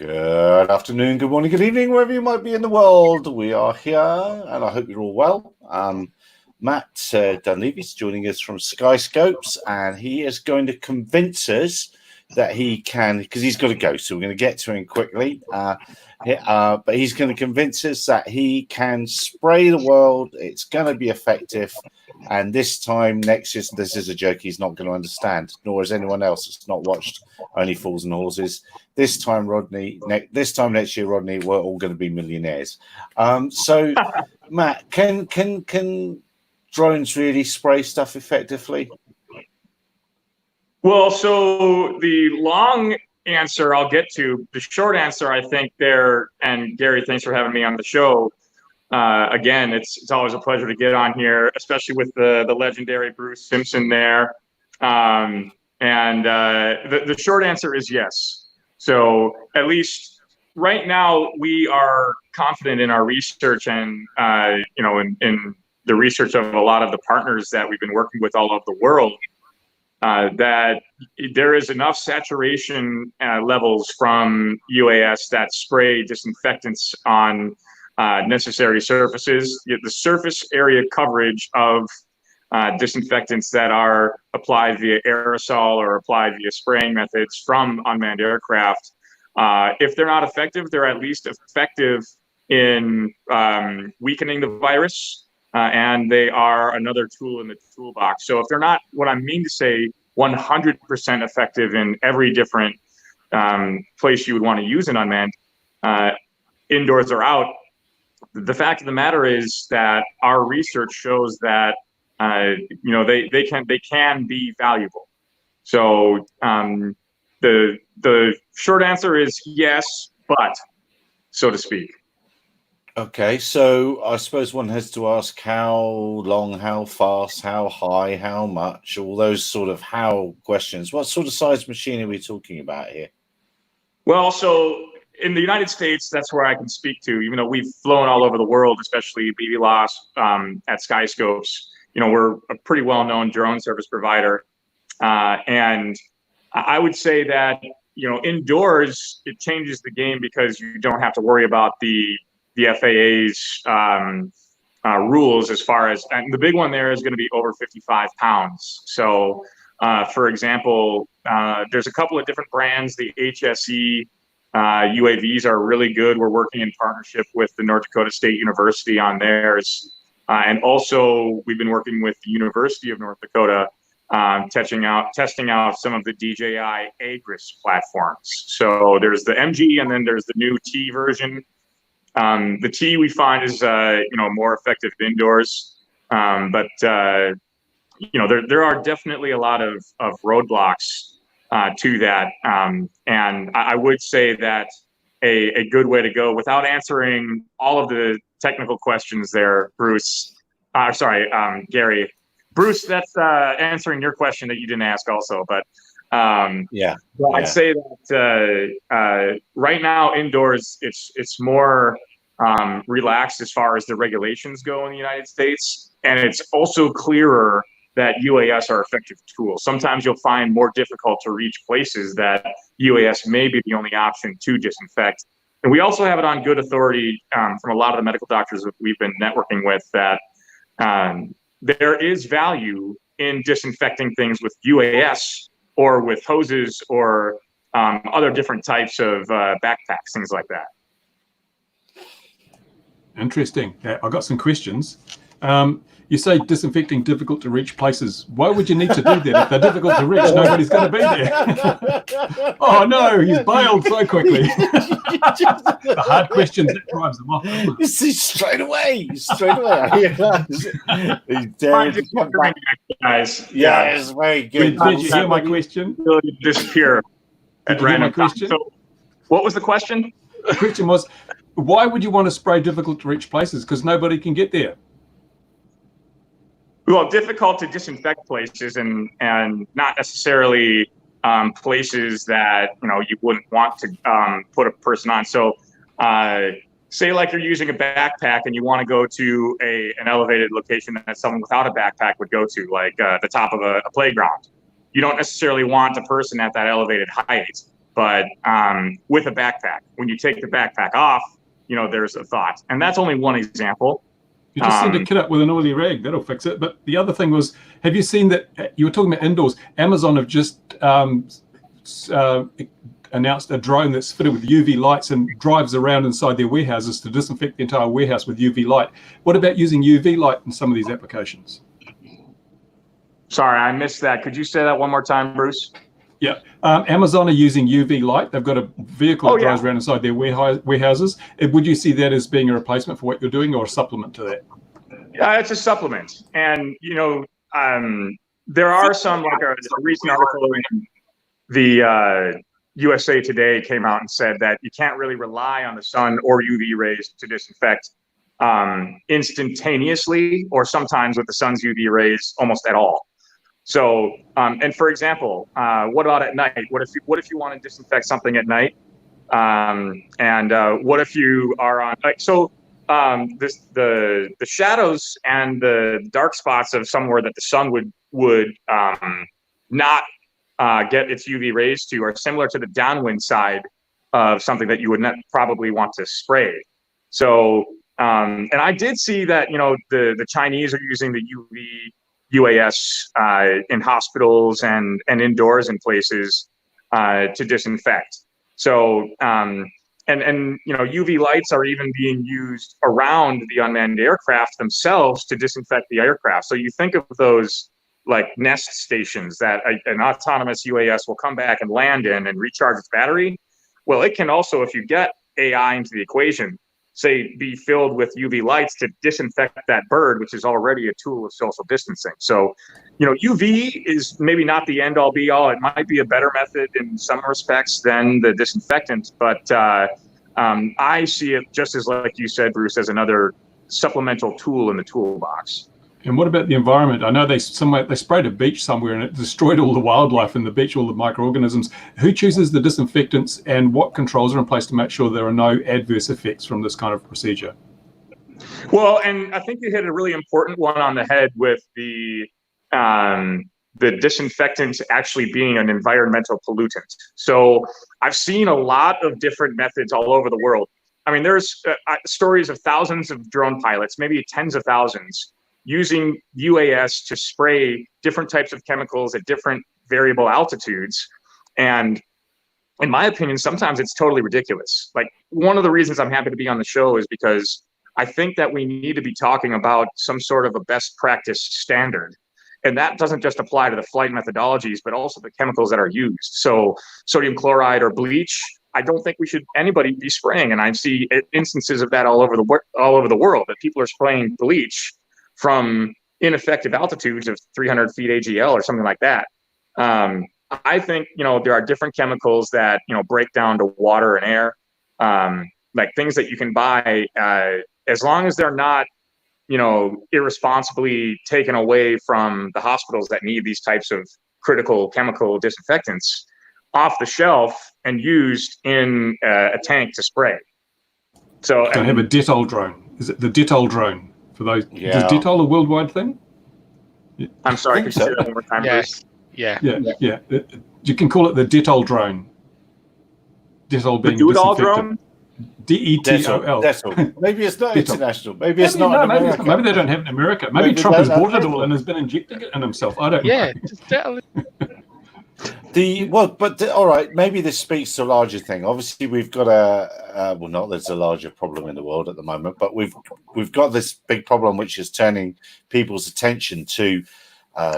Good afternoon, good morning, good evening, wherever you might be in the world. We are here, and I hope you're all well. Matt Dunleavy's joining us from Skyscopes, and he is going to convince us that he can, because he's got to go, so we're going to get to him quickly. But he's going to convince us that he can spray the world. It's going to be effective. And this time next year, this is a joke he's not going to understand, nor has anyone else that's not watched Only Fools and Horses. This time next year, Rodney, we're all going to be millionaires. So, Matt, can drones really spray stuff effectively? Well, so the long answer I'll get to. The short answer, I think and Gary, thanks for having me on the show. Again, it's always a pleasure to get on here, especially with the legendary Bruce Simpson there. The short answer is yes. So at least right now, we are confident in our research and in the research of a lot of the partners that we've been working with all over the world. That there is enough saturation levels from UAS that spray disinfectants on necessary surfaces. The surface area coverage of disinfectants that are applied via aerosol or applied via spraying methods from unmanned aircraft, if they're not effective, they're at least effective in weakening the virus. And they are another tool in the toolbox. So if they're not, what I mean to say, 100% effective in every different place you would want to use an unmanned, indoors or out, the fact of the matter is that our research shows that they can be valuable. So the short answer is yes, but so to speak. Okay, so I suppose one has to ask how long, how fast, how high, how much, all those sort of how questions. What sort of size machine are we talking about here? Well, so in the United States, that's where I can speak to, even though we've flown all over the world, especially BVLOS at Skyscopes. We're a pretty well-known drone service provider. And I would say that, indoors, it changes the game because you don't have to worry about the FAA's rules as far as, and the big one there is going to be over 55 pounds. So, for example, there's a couple of different brands. The HSE UAVs are really good. We're working in partnership with the North Dakota State University on theirs. And also, we've been working with the University of North Dakota, testing out some of the DJI Agris platforms. So there's the MG, and then there's the new T version. The T we find is more effective indoors, but there are definitely a lot of roadblocks to that, and I would say that a good way to go, without answering all of the technical questions there, Bruce. Gary. Bruce, that's answering your question that you didn't ask also, but I'd say that right now indoors it's more relaxed as far as the regulations go in the United States, and it's also clearer that UAS are effective tools. Sometimes you'll find more difficult to reach places that UAS may be the only option to disinfect. And we also have it on good authority from a lot of the medical doctors that we've been networking with that there is value in disinfecting things with UAS or with hoses or other different types of backpacks, things like that. Interesting. I've got some questions. You say disinfecting difficult to reach places. Why would you need to do that? If they're difficult to reach, nobody's going to be there. Oh no, he's bailed so quickly. The hard questions, that drives them off. Straight away. He's dared to come back. Guys. Yeah, it's very good. Did you hear my question? Disappear at random. So, what was the question? The question was, why would you want to spray difficult to reach places? Because nobody can get there. Well, difficult to disinfect places and not necessarily places that you wouldn't want to put a person on. So say like you're using a backpack and you want to go to an elevated location that someone without a backpack would go to, like the top of a playground. You don't necessarily want a person at that elevated height, but with a backpack. When you take the backpack off, there's a thought. And that's only one example. You just send a kit up with an oily rag, that'll fix it. But the other thing was, have you seen that, you were talking about indoors, Amazon have just announced a drone that's fitted with UV lights and drives around inside their warehouses to disinfect the entire warehouse with UV light. What about using UV light in some of these applications? Sorry, I missed that. Could you say that one more time, Bruce? Yeah, Amazon are using UV light. They've got a vehicle that drives around inside their warehouses. Would you see that as being a replacement for what you're doing, or a supplement to that? Yeah, it's a supplement. And, there are some, like a recent article in the USA Today came out and said that you can't really rely on the sun or UV rays to disinfect instantaneously, or sometimes with the sun's UV rays almost at all. So, and for example, what about at night? What if you want to disinfect something at night? And what if you are on, the shadows and the dark spots of somewhere that the sun would not get its UV rays to are similar to the downwind side of something that you would not probably want to spray. So, and I did see that, the Chinese are using the UAS in hospitals and indoors in places to disinfect. So, and UV lights are even being used around the unmanned aircraft themselves to disinfect the aircraft. So you think of those like nest stations that an autonomous UAS will come back and land in and recharge its battery. Well, it can also, if you get AI into the equation, say, be filled with UV lights to disinfect that bird, which is already a tool of social distancing. So, UV is maybe not the end all be all. It might be a better method in some respects than the disinfectant, but I see it just as, like you said, Bruce, as another supplemental tool in the toolbox. And what about the environment? I know they sprayed a beach somewhere and it destroyed all the wildlife in the beach, all the microorganisms. Who chooses the disinfectants, and what controls are in place to make sure there are no adverse effects from this kind of procedure? Well, and I think you hit a really important one on the head with the disinfectant actually being an environmental pollutant. So I've seen a lot of different methods all over the world. I mean, there's stories of thousands of drone pilots, maybe tens of thousands, using UAS to spray different types of chemicals at different variable altitudes. And in my opinion, sometimes it's totally ridiculous. Like, one of the reasons I'm happy to be on the show is because I think that we need to be talking about some sort of a best practice standard. And that doesn't just apply to the flight methodologies, but also the chemicals that are used. So sodium chloride or bleach, I don't think anybody be spraying. And I see instances of that all over the world, that people are spraying bleach from ineffective altitudes of 300 feet AGL or something like that. I think, there are different chemicals that, break down to water and air, like things that you can buy, as long as they're not, irresponsibly taken away from the hospitals that need these types of critical chemical disinfectants, off the shelf and used in a tank to spray. So I have a Dettol drone. Is it the Dettol drone? For those, is Dettol a worldwide thing? I'm sorry, could you say that one more time, please? Yeah. You can call it the Dettol drone. Dettol being disinfectant. Drone? DETOL. Dettol. Maybe it's not international. Maybe it's not in America. Maybe they don't have it in America. Maybe Trump has bought it all and has been injecting it in himself. I don't know. Yeah, just Dettol. All right, maybe this speaks to a larger thing. Obviously, we've got there's a larger problem in the world at the moment, but we've got this big problem which is turning people's attention to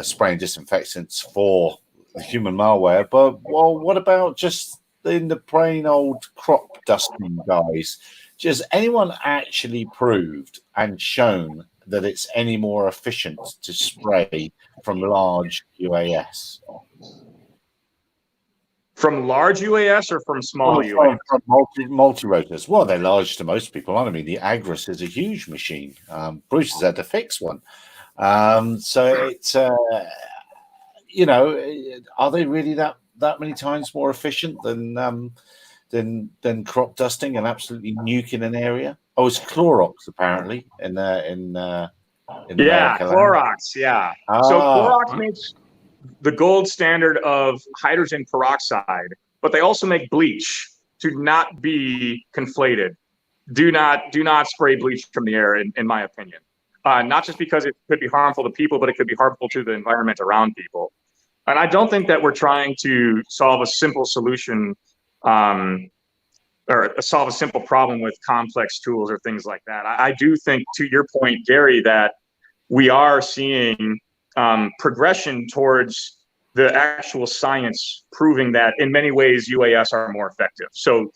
spraying disinfectants for human malware. But what about just in the plain old crop dusting guys? Has anyone actually proved and shown that it's any more efficient to spray from large UAS? From large UAS or from small UAS? From multi-rotors. Well, they're large to most people. I mean, the Agris is a huge machine. Bruce has had to fix one. So it's, are they really that many times more efficient than crop dusting and absolutely nuking an area? Oh, it's Clorox apparently in Clorox. Yeah. So Clorox makes the gold standard of hydrogen peroxide but they also make bleach to not be conflated. Do not spray bleach from the air, in my opinion. Not just because it could be harmful to people, but it could be harmful to the environment around people. And I don't think that we're trying to solve a simple solution or solve a simple problem with complex tools or things like that. I do think, to your point, Gary, that we are seeing progression towards the actual science proving that in many ways UAS are more effective. So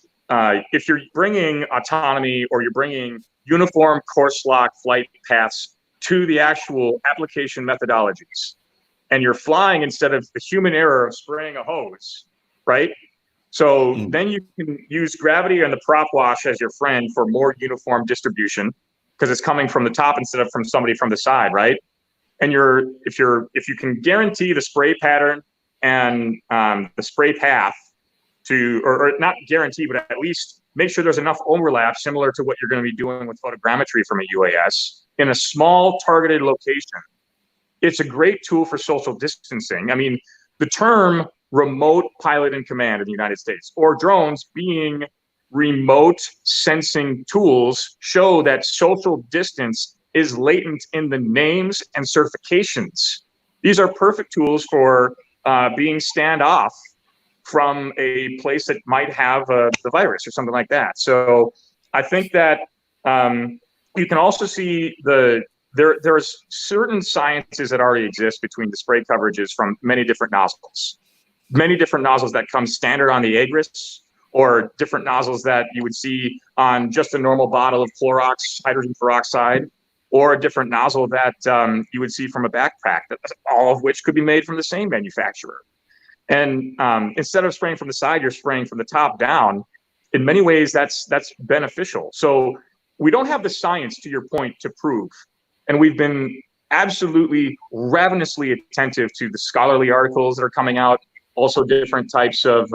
if you're bringing autonomy or you're bringing uniform course lock flight paths to the actual application methodologies, and you're flying instead of the human error of spraying a hose, right? So then you can use gravity and the prop wash as your friend for more uniform distribution because it's coming from the top instead of from somebody from the side, right? And if you can guarantee the spray pattern and the spray path to, or not guarantee, but at least make sure there's enough overlap similar to what you're going to be doing with photogrammetry from a UAS in a small targeted location. It's a great tool for social distancing. I mean, the term remote pilot and command in the United States, or drones being remote sensing tools, show that social distance is latent in the names and certifications. These are perfect tools for being standoff from a place that might have the virus or something like that. So I think that you can also see there's certain sciences that already exist between the spray coverages from many different nozzles that come standard on the Agris, or different nozzles that you would see on just a normal bottle of Clorox hydrogen peroxide, or a different nozzle that you would see from a backpack, all of which could be made from the same manufacturer. And instead of spraying from the side, you're spraying from the top down. In many ways, that's beneficial. So we don't have the science, to your point, to prove. And we've been absolutely ravenously attentive to the scholarly articles that are coming out, also different types of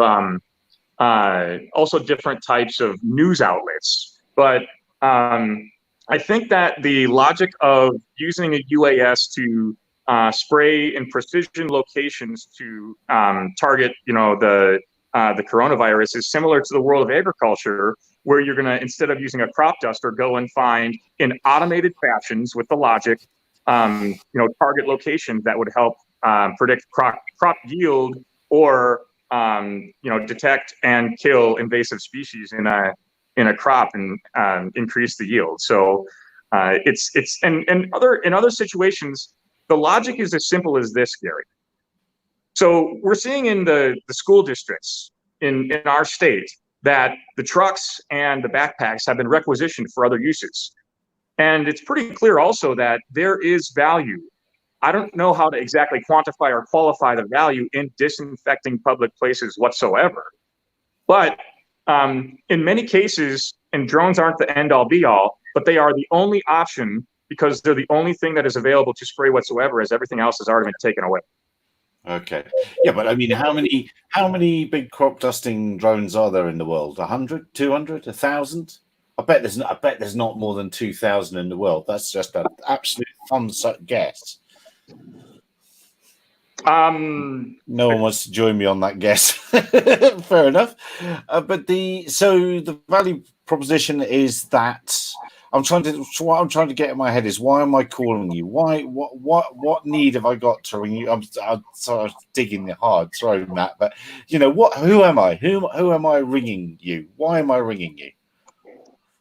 news outlets. But I think that the logic of using a UAS to spray in precision locations to target, the coronavirus is similar to the world of agriculture, where you're going to, instead of using a crop duster, go and find in automated fashions with the logic, target locations that would help predict crop yield, or detect and kill invasive species in a crop and increase the yield. So in other situations, the logic is as simple as this, Gary. So we're seeing in the school districts in our state that the trucks and the backpacks have been requisitioned for other uses. And it's pretty clear also that there is value. I don't know how to exactly quantify or qualify the value in disinfecting public places whatsoever. But in many cases, and drones aren't the end all be all, but they are the only option because they're the only thing that is available to spray whatsoever, as everything else has already been taken away. Okay. Yeah, but I mean, how many big crop dusting drones are there in the world? 100, 200, 1,000? I bet there's not more than 2,000 in the world. That's just an absolute fun guess. No one wants to join me on that guess. Fair enough. But the value proposition is that what I'm trying to get in my head is, why am I calling you? Why? What need have I got to ring you? I'm sorry, digging hard. Sorry, Matt, but who am I? Who am I ringing you? Why am I ringing you?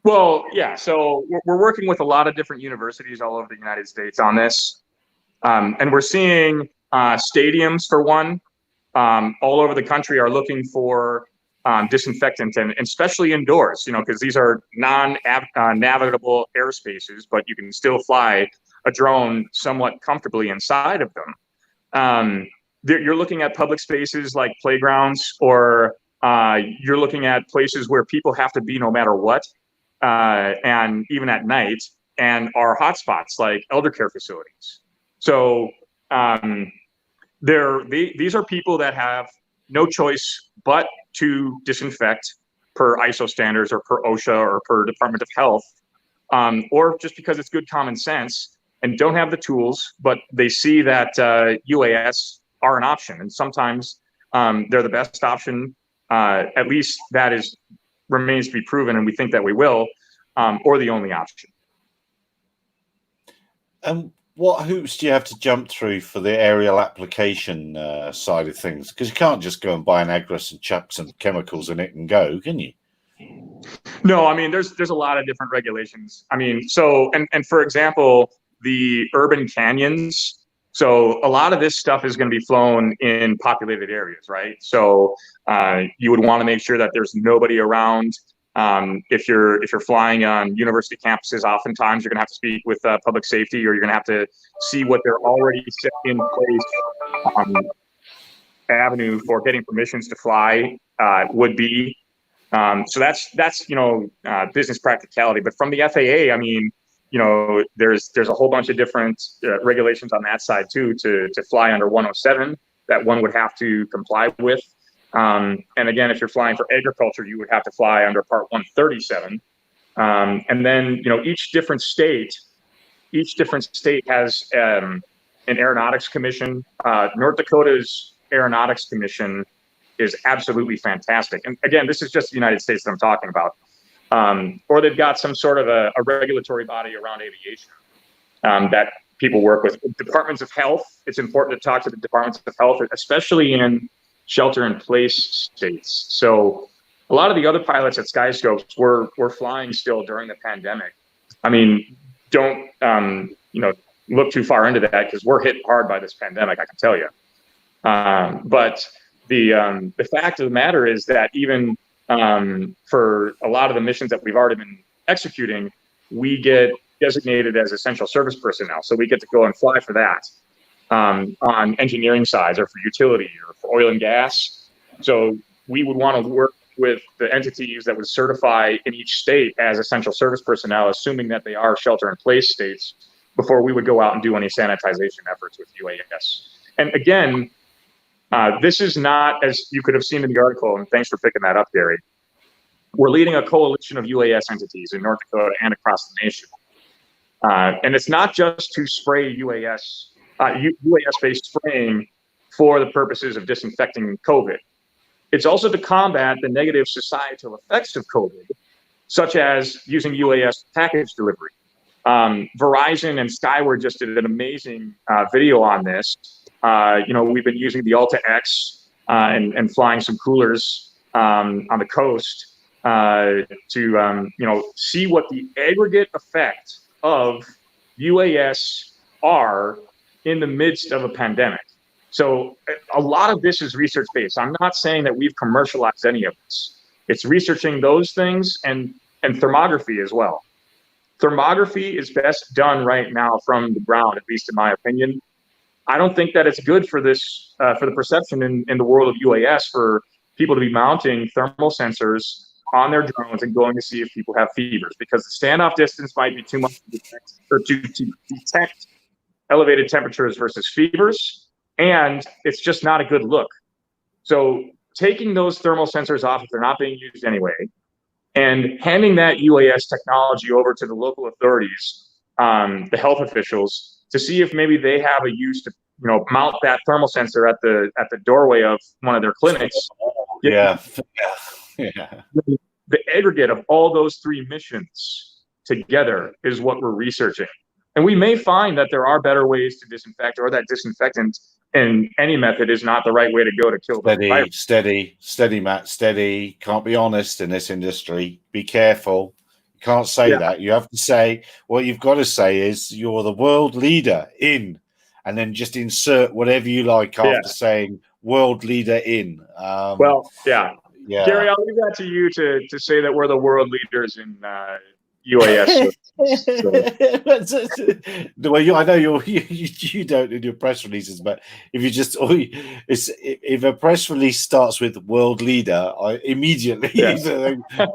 Well, yeah. So we're working with a lot of different universities all over the United States on this, and we're seeing stadiums, for one, all over the country are looking for disinfectant, and especially indoors, because these are non-navigable airspaces, but you can still fly a drone somewhat comfortably inside of them. You're looking at public spaces like playgrounds, or you're looking at places where people have to be no matter what, and even at night, and are hotspots like elder care facilities. So these are people that have no choice but to disinfect per ISO standards, or per OSHA, or per Department of Health, or just because it's good common sense, and don't have the tools, but they see that UAS are an option. And sometimes they're the best option at least that remains to be proven, and we think that we will, or the only option. What hoops do you have to jump through for the aerial application side of things? Because you can't just go and buy an Agris and chuck some chemicals in it and go, can you? No, I mean, there's a lot of different regulations. I mean, so, and for example, the urban canyons. So a lot of this stuff is going to be flown in populated areas, right? So you would want to make sure that there's nobody around. If you're flying on university campuses, oftentimes you're going to have to speak with public safety, or you're going to have to see what they're already set in place avenue for getting permissions to fly would be. So that's business practicality. But from the FAA, I mean, there's a whole bunch of different regulations on that side too to fly under 107 that one would have to comply with. And again, if you're flying for agriculture, you would have to fly under Part 137. And then, each different state has an aeronautics commission. North Dakota's aeronautics commission is absolutely fantastic. And again, this is just the United States that I'm talking about. Or they've got some sort of a regulatory body around aviation that people work with. Departments of health, it's important to talk to the departments of health, especially in shelter-in-place states. So a lot of the other pilots at Skyscopes were flying still during the pandemic. I mean, don't look too far into that, because we're hit hard by this pandemic, I can tell you. But the fact of the matter is that even for a lot of the missions that we've already been executing, we get designated as essential service personnel. So we get to go and fly for that on engineering sides, or for utility, or for oil and gas. So we would want to work with the entities that would certify in each state as essential service personnel, assuming that they are shelter-in-place states, before we would go out and do any sanitization efforts with UAS. And again, this is not, as you could have seen in the article, and thanks for picking that up, Gary. We're leading a coalition of UAS entities in North Dakota and across the nation. And it's not just to spray UAS-based spraying for the purposes of disinfecting COVID. It's also to combat the negative societal effects of COVID, such as using UAS package delivery. Verizon and Skyward just did an amazing video on this. We've been using the Alta X and flying some coolers on the coast to see what the aggregate effect of UAS are in the midst of a pandemic. So a lot of this is research-based. I'm not saying that we've commercialized any of this. It's researching those things and thermography as well. Thermography is best done right now from the ground, at least in my opinion. I don't think that it's good for this, for the perception in the world of UAS, for people to be mounting thermal sensors on their drones and going to see if people have fevers, because the standoff distance might be too much to detect elevated temperatures versus fevers, and it's just not a good look. So taking those thermal sensors off if they're not being used anyway, and handing that UAS technology over to the local authorities, the health officials, to see if maybe they have a use to mount that thermal sensor at the doorway of one of their clinics. Yeah. The aggregate of all those three missions together is what we're researching. And we may find that there are better ways to disinfect, or that disinfectant in any method is not the right way to go to kill the virus. Steady, Matt, steady. Can't be honest in this industry. Be careful. You can't say that. You have to say, what you've got to say is you're the world leader in, and then just insert whatever you like after saying world leader in. Gary, I'll leave that to you to say that we're the world leaders in UAS. Well, I know you don't in your press releases, but if you just if a press release starts with world leader, I immediately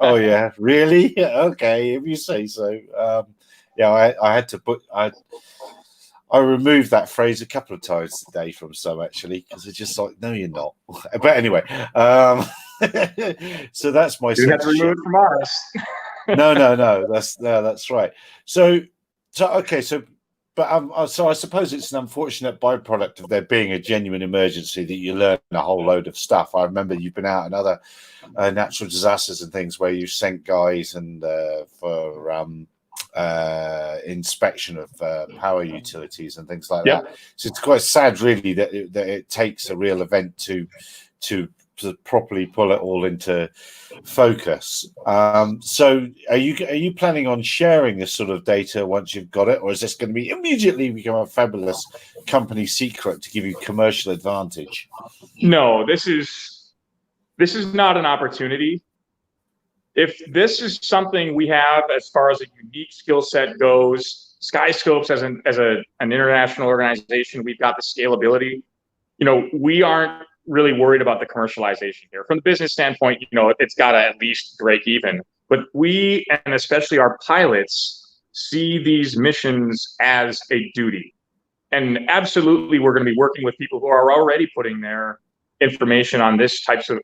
oh yeah, really? Okay, if you say so. I had to put I removed that phrase a couple of times today from some, actually, because it's just like, no, you're not. But anyway, so that's my. You have to remove it from ours. No, that's right. So okay, so so I suppose it's an unfortunate byproduct of there being a genuine emergency that you learn a whole load of stuff. I remember you've been out in other natural disasters and things where you sent guys and for inspection of power utilities and things like that. So it's quite sad, really, that it takes a real event to properly pull it all into focus. So are you planning on sharing this sort of data once you've got it, or is this going to be immediately become a fabulous company secret to give you commercial advantage? No, this is not an opportunity. If this is something we have as far as a unique skill set goes, Skyscopes as an international organization, we've got the scalability. We aren't really worried about the commercialization here. From the business standpoint, it's got to at least break even. But we, and especially our pilots, see these missions as a duty. And absolutely, we're going to be working with people who are already putting their information on these types of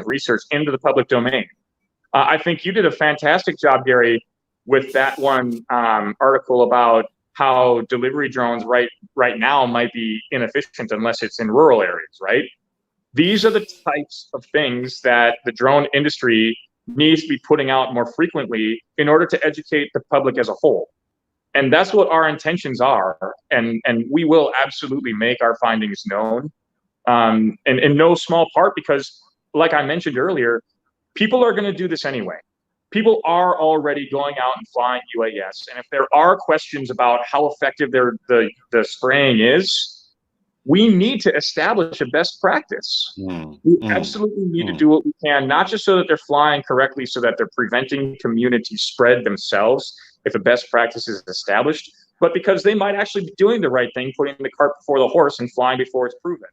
research into the public domain. I think you did a fantastic job, Gary, with that one article about how delivery drones right now might be inefficient unless it's in rural areas, right? These are the types of things that the drone industry needs to be putting out more frequently in order to educate the public as a whole. And that's what our intentions are. And we will absolutely make our findings known. And in no small part because, like I mentioned earlier, people are going to do this anyway. People are already going out and flying UAS. And if there are questions about how effective the spraying is, we need to establish a best practice. We absolutely need to do what we can, not just so that they're flying correctly, so that they're preventing community spread themselves if a best practice is established, but because they might actually be doing the right thing, putting the cart before the horse and flying before it's proven.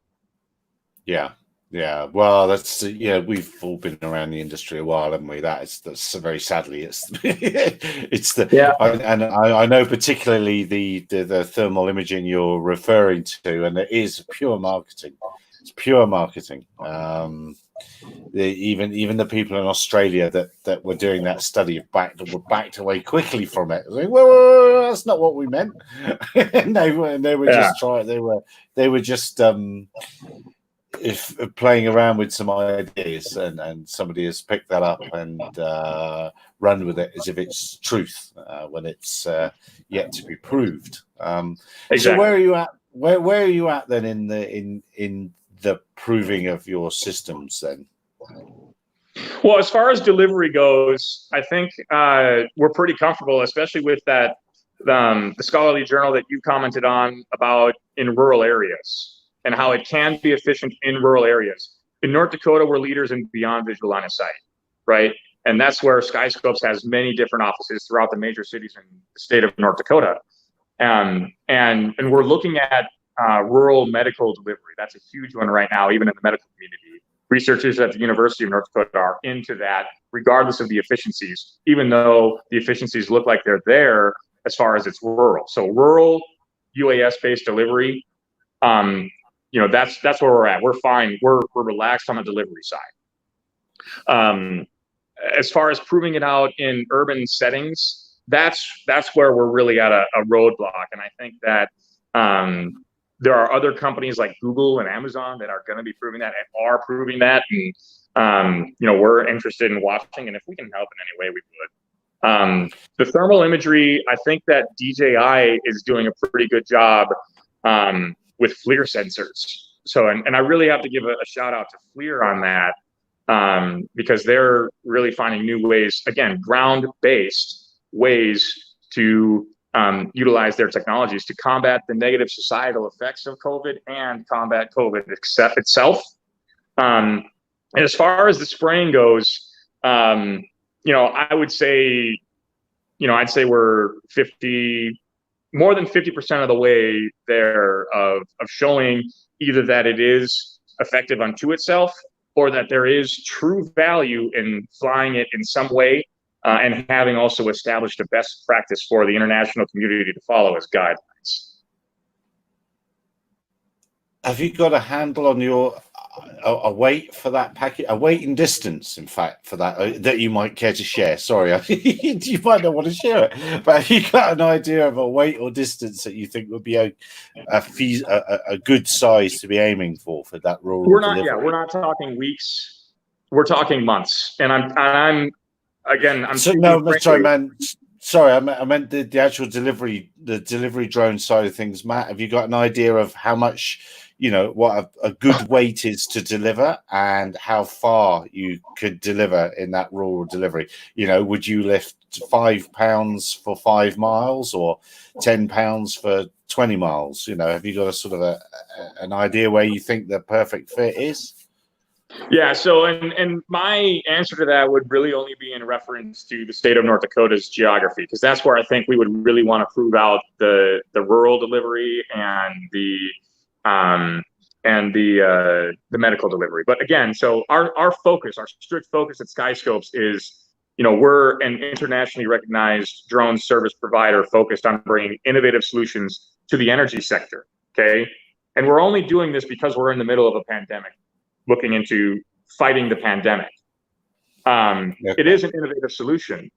Yeah. Well, that's we've all been around the industry a while, haven't we? That's very sadly I know particularly the thermal imaging you're referring to, and it is pure marketing. It's pure marketing. Even the people in Australia that were doing that study were backed away quickly from it. Like, whoa, that's not what we meant. And they were just trying. They were just playing around with some ideas, and somebody has picked that up and run with it as if it's truth when it's yet to be proved. Exactly. So where are you at? Where are you at then in the proving of your systems then? Well, as far as delivery goes, I think we're pretty comfortable, especially with that the scholarly journal that you commented on about in rural areas, and how it can be efficient in rural areas. In North Dakota, we're leaders in beyond visual line of sight, right? And that's where Skyscopes has many different offices throughout the major cities in the state of North Dakota. And we're looking at rural medical delivery. That's a huge one right now, even in the medical community. Researchers at the University of North Dakota are into that, regardless of the efficiencies, even though the efficiencies look like they're there as far as it's rural. So rural UAS-based delivery, that's where we're at. We're fine. We're relaxed on the delivery side. As far as proving it out in urban settings, that's where we're really at a roadblock. And I think that there are other companies like Google and Amazon that are going to be proving that and are proving that. And we're interested in watching, and if we can help in any way, we would. The thermal imagery, I think that DJI is doing a pretty good job with FLIR sensors. So, and I really have to give a shout out to FLIR on that, because they're really finding new ways, again, ground-based ways to utilize their technologies to combat the negative societal effects of COVID and combat COVID itself. And as far as the spraying goes, I would say, I'd say we're more than 50% of the way there of showing either that it is effective unto itself or that there is true value in flying it in some way, and having also established a best practice for the international community to follow as guidelines. Have you got a handle on a weight for that packet, a weight and distance, in fact, for that that you might care to share? Sorry, you might not want to share it, but have you got an idea of a weight or distance that you think would be a good size to be aiming for that rural delivery? Yeah, we're not talking weeks. We're talking months. And I'm sorry, man. Sorry, I meant the actual delivery, the delivery drone side of things. Matt, have you got an idea of how much, what a good weight is to deliver and how far you could deliver in that rural delivery? Would you lift 5 pounds for 5 miles or 10 pounds for 20 miles? Have you got a sort of an idea where you think the perfect fit is? Yeah, so and my answer to that would really only be in reference to the state of North Dakota's geography, because that's where I think we would really want to prove out the rural delivery and the medical delivery. But again, so our focus, our strict focus at Skyscopes is, we're an internationally recognized drone service provider focused on bringing innovative solutions to the energy sector. Okay, and we're only doing this because we're in the middle of a pandemic, looking into fighting the pandemic. It is an innovative solution.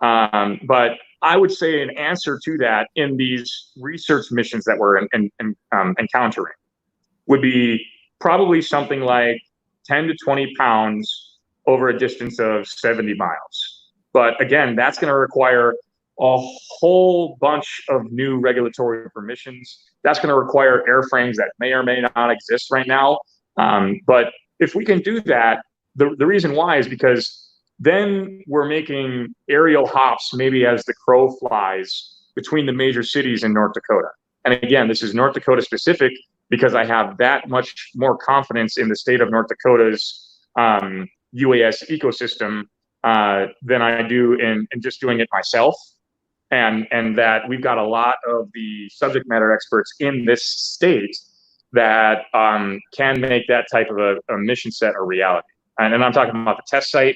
But I would say an answer to that in these research missions that we're encountering would be probably something like 10 to 20 pounds over a distance of 70 miles. But again, that's going to require a whole bunch of new regulatory permissions. That's going to require airframes that may or may not exist right now. But if we can do that, the reason why is because then we're making aerial hops, maybe as the crow flies, between the major cities in North Dakota. And again, this is North Dakota specific because I have that much more confidence in the state of North Dakota's UAS ecosystem than I do in just doing it myself. And that we've got a lot of the subject matter experts in this state that can make that type of a mission set a reality. And I'm talking about the test site,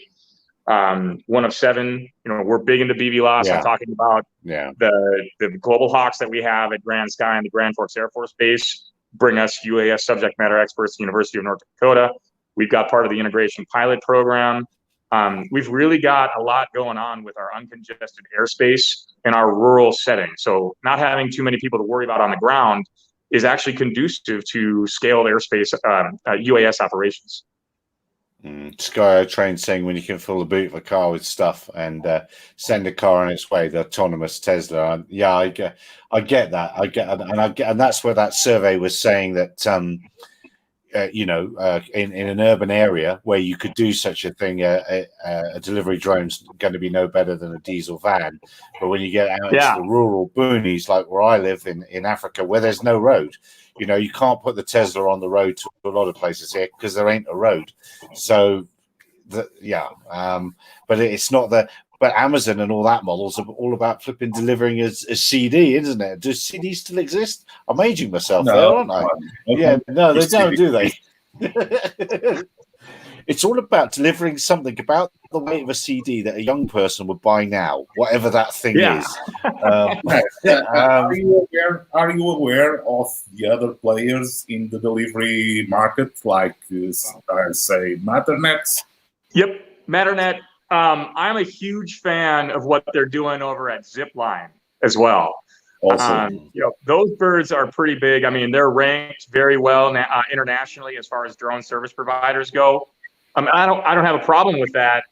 1 of 7. We're big into BVLOS. Yeah. I'm talking about the Global Hawks that we have at Grand Sky and the Grand Forks Air Force Base bring us UAS subject matter experts, University of North Dakota. We've got part of the integration pilot program. We've really got a lot going on with our uncongested airspace in our rural setting. So not having too many people to worry about on the ground is actually conducive to scaled airspace UAS operations. Sky Train saying when you can fill the boot of a car with stuff and send a car on its way, the autonomous Tesla. I get that. And that's where that survey was saying that in an urban area where you could do such a thing, a delivery drone's going to be no better than a diesel van. But when you get out into the rural boonies, like where I live in Africa, where there's no road, you can't put the Tesla on the road to a lot of places here because there ain't a road. So, but it's not that. But Amazon and all that models are all about flipping delivering as CD, isn't it? Do CDs still exist? I'm aging myself there, aren't I? Yeah, no, they don't, do they? It's all about delivering something about the weight of a CD that a young person would buy now, whatever that thing is. Are you aware of the other players in the delivery market, like say Matternet? Yep, Matternet. I'm a huge fan of what they're doing over at Zipline as well. Those birds are pretty big. I mean, they're ranked very well internationally as far as drone service providers go. I don't have a problem with that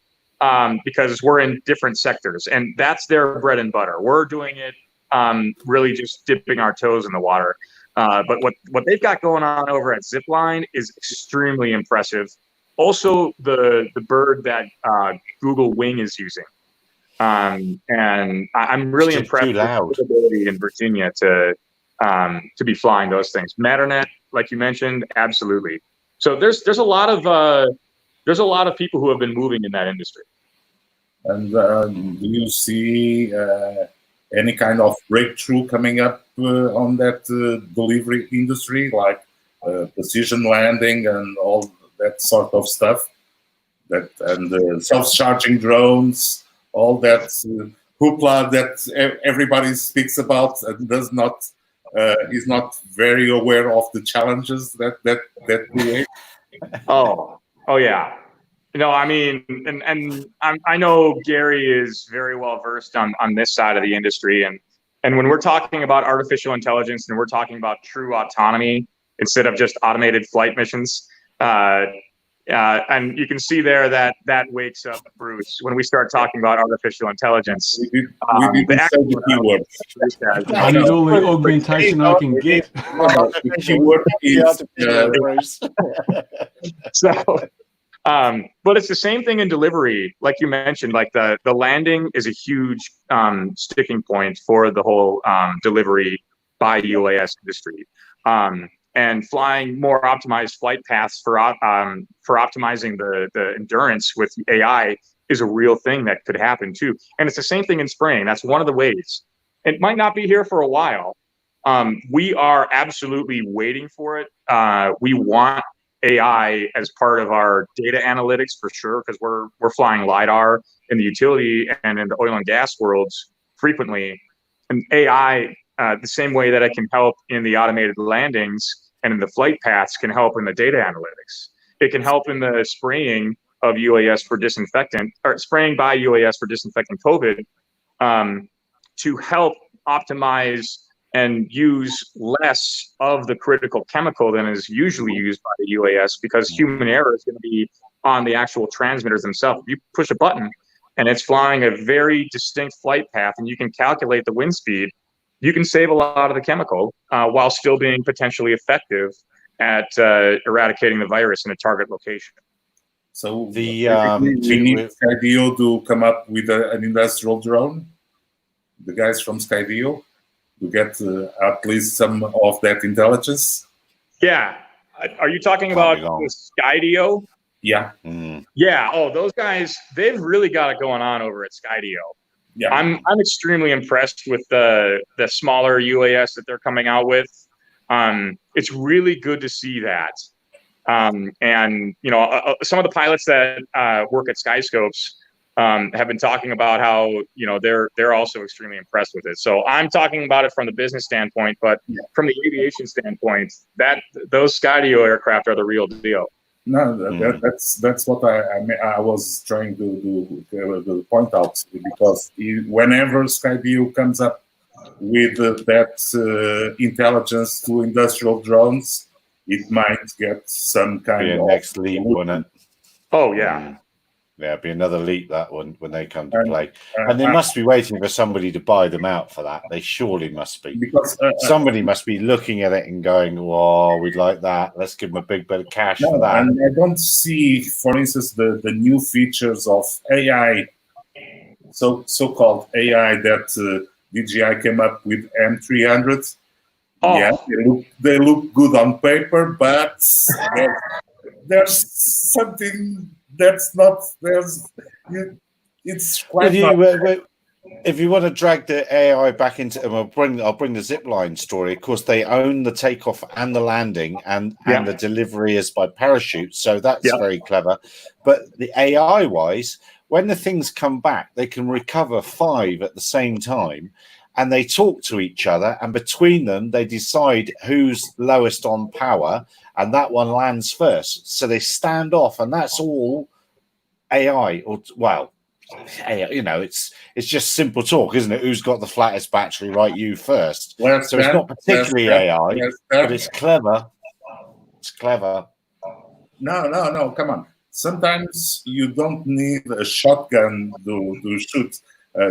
because we're in different sectors, and that's their bread and butter. We're doing it really just dipping our toes in the water. But what they've got going on over at Zipline is extremely impressive. Also, the bird that Google Wing is using. And I'm really impressed with the ability in Virginia to be flying those things. Matternet, like you mentioned, absolutely. So there's a lot of people who have been moving in that industry. And do you see any kind of breakthrough coming up on that delivery industry, like precision landing and all that sort of stuff, and self-charging drones, all that hoopla that everybody speaks about and is not very aware of the challenges that create? Oh yeah. I mean, and I know Gary is very well versed on this side of the industry, and when we're talking about artificial intelligence and we're talking about true autonomy instead of just automated flight missions, and you can see there that wakes up Bruce when we start talking about artificial intelligence. We didn't say the keyword. I need all the augmentation I can get. The keyword is So, but it's the same thing in delivery, like you mentioned. Like the landing is a huge sticking point for the whole delivery by UAS industry. And flying more optimized flight paths for optimizing the endurance with AI is a real thing that could happen too. And it's the same thing in spraying. That's one of the ways. It might not be here for a while. We are absolutely waiting for it. We want AI as part of our data analytics for sure, because we're flying LiDAR in the utility and in the oil and gas worlds frequently. And AI, the same way that it can help in the automated landings and in the flight paths, can help in the data analytics. It can help in the spraying of UAS for disinfectant, or spraying by UAS for disinfecting COVID, to help optimize and use less of the critical chemical than is usually used by the UAS, because human error is going to be on the actual transmitters themselves. If you push a button and it's flying a very distinct flight path and you can calculate the wind speed, you can save a lot of the chemical while still being potentially effective at eradicating the virus in a target location. So we need Skydio to come up with an industrial drone. The guys from Skydio, to get at least some of that intelligence. Yeah. Are you talking about the Skydio? Yeah. Yeah. Oh, those guys, they've really got it going on over at Skydio. Yeah. I'm extremely impressed with the smaller UAS that they're coming out with. It's really good to see that. And some of the pilots that work at Skyscopes have been talking about how they're also extremely impressed with it. So I'm talking about it from the business standpoint, but from the aviation standpoint, those Skydio aircraft are the real deal. No, that's what I was trying to point out, because whenever Skydio comes up with that intelligence to industrial drones, it might get some kind of next leap, won't it? Oh yeah. Yeah, it'd be another leap, that one, when they come to play. And they must be waiting for somebody to buy them out for that. They surely must be. Because somebody must be looking at it and going, "Oh, we'd like that. Let's give them a big bit of cash for that." And I don't see, for instance, the new features of AI, so-called AI that DJI came up with M300. Oh. Yeah, they look good on paper, but there's something that's not there's. It's quite. If you want to drag the AI back into, I'll bring the zipline story. Of course, they own the takeoff and the landing, and the delivery is by parachute. So that's very clever. But the AI wise, when the things come back, they can recover 5 at the same time, and they talk to each other, and between them, they decide who's lowest on power, and that one lands first. So they stand off, and that's all AI. It's just simple talk, isn't it? Who's got the flattest battery? Right, you first. So it's not particularly AI, but it's clever. It's clever. No, come on. Sometimes you don't need a shotgun to shoot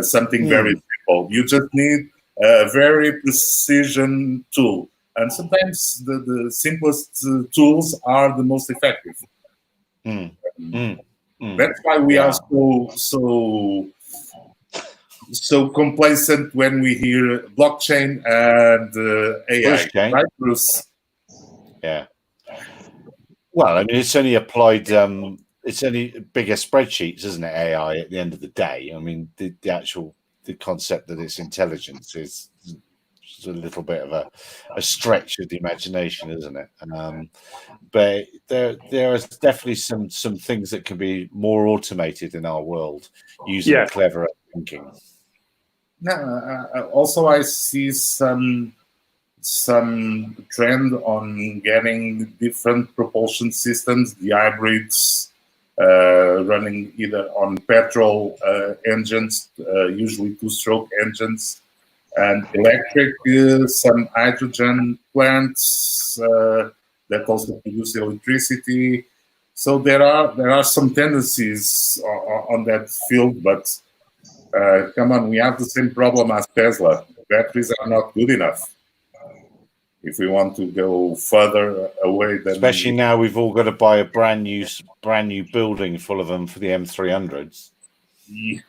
something very simple. You just need a very precision tool. And sometimes the simplest tools are the most effective. That's why we are so complacent when we hear blockchain and AI. Right, Bruce? Yeah. Well, I mean, it's only applied. It's only bigger spreadsheets, isn't it? AI at the end of the day. I mean, the concept that it's intelligence is a little bit of a stretch of the imagination, isn't it? But there is definitely some things that can be more automated in our world using cleverer thinking. Also, I see some some trend on getting different propulsion systems, the hybrids running either on petrol engines, usually two-stroke engines, and electric, some hydrogen plants that also produce electricity. So there are some tendencies on that field, but come on, we have the same problem as Tesla. Batteries are not good enough if we want to go further away than. Especially now, we've all got to buy a brand new building full of them for the M300s.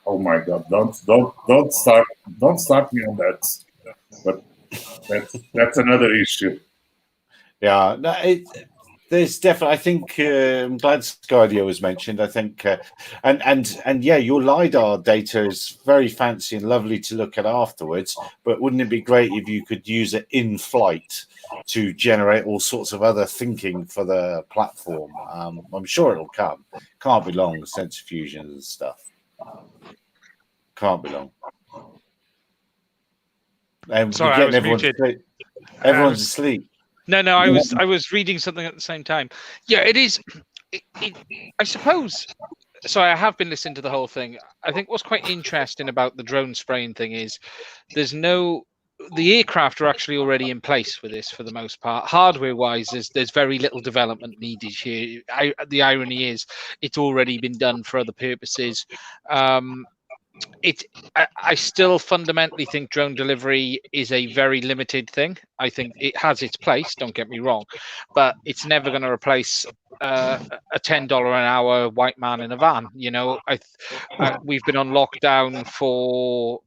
Oh my God! Don't start me on that. But that's another issue. Yeah, no, there's definitely. I think I'm glad Skydio was mentioned. I think, and yeah, your lidar data is very fancy and lovely to look at afterwards. But wouldn't it be great if you could use it in flight to generate all sorts of other thinking for the platform? I'm sure it'll come. Can't be long. Sensor fusions and stuff. Can't be long. And Sorry, I was muted. Everyone's asleep. No, I was reading something at the same time. Yeah, it is. I suppose. So I have been listening to the whole thing. I think what's quite interesting about the drone spraying thing is the aircraft are actually already in place with this for the most part. Hardware-wise, there's very little development needed here. The irony is, it's already been done for other purposes. I still fundamentally think drone delivery is a very limited thing. I think it has its place, don't get me wrong, but it's never going to replace a $10 an hour white man in a van. You know, we've been on lockdown for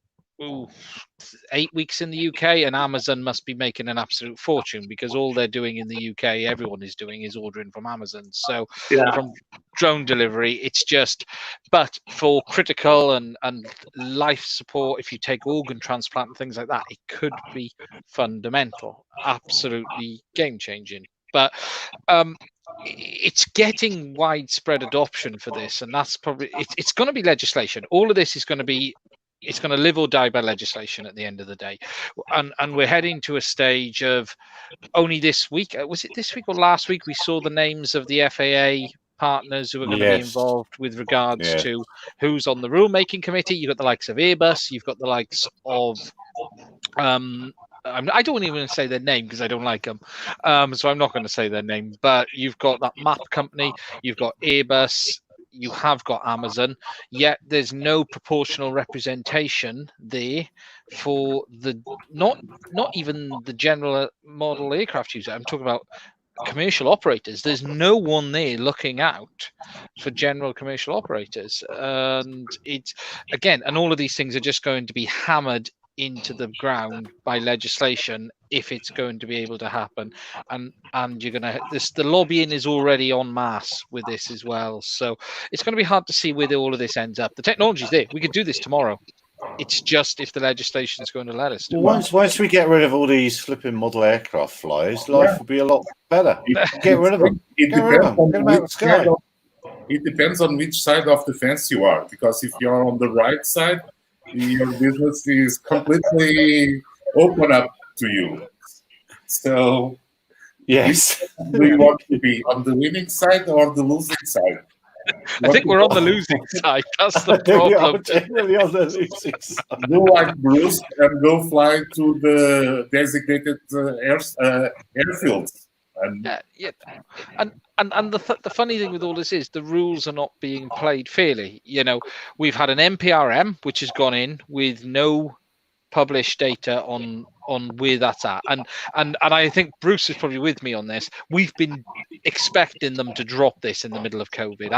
8 weeks in the UK, and Amazon must be making an absolute fortune because all they're doing in the UK, everyone is doing, is ordering from Amazon. So from drone delivery, it's just, but for critical and life support, if you take organ transplant and things like that, it could be fundamental, absolutely game changing. But it's getting widespread adoption for this, and that's probably it's going to be legislation. All of this is going to be, it's going to live or die by legislation at the end of the day, and we're heading to a stage of only this week. Was it this week or last week? We saw the names of the FAA partners who are going to be involved with regards to who's on the rulemaking committee. You've got the likes of Airbus. You've got the likes of I don't even say their name because I don't like them, so I'm not going to say their name. But you've got that map company. You've got Airbus. You have got Amazon, yet there's no proportional representation there for the not even the general model aircraft user. I'm talking about commercial operators. There's no one there looking out for general commercial operators, and it's again, and all of these things are just going to be hammered into the ground by legislation if it's going to be able to happen, and you're gonna the lobbying is already en masse with this as well, so it's going to be hard to see where all of this ends up. The technology's there, we could do this tomorrow. It's just if the legislation is going to let us. Once we get rid of all these flipping model aircraft flyers, life will be a lot better. Get rid of them. Get them out of the sky. It depends on which side of the fence you are, because if you're on the right side, your business is completely open up to you. So, yes, do you want to be on the winning side or the losing side? I think we're on the losing side. That's the problem. Generally on the losing side. Do like Bruce and go fly to the designated airfields. And the funny thing with all this is the rules are not being played fairly. You know, we've had an NPRM which has gone in with no published data on where that's at, and I think Bruce is probably with me on this. We've been expecting them to drop this in the middle of COVID.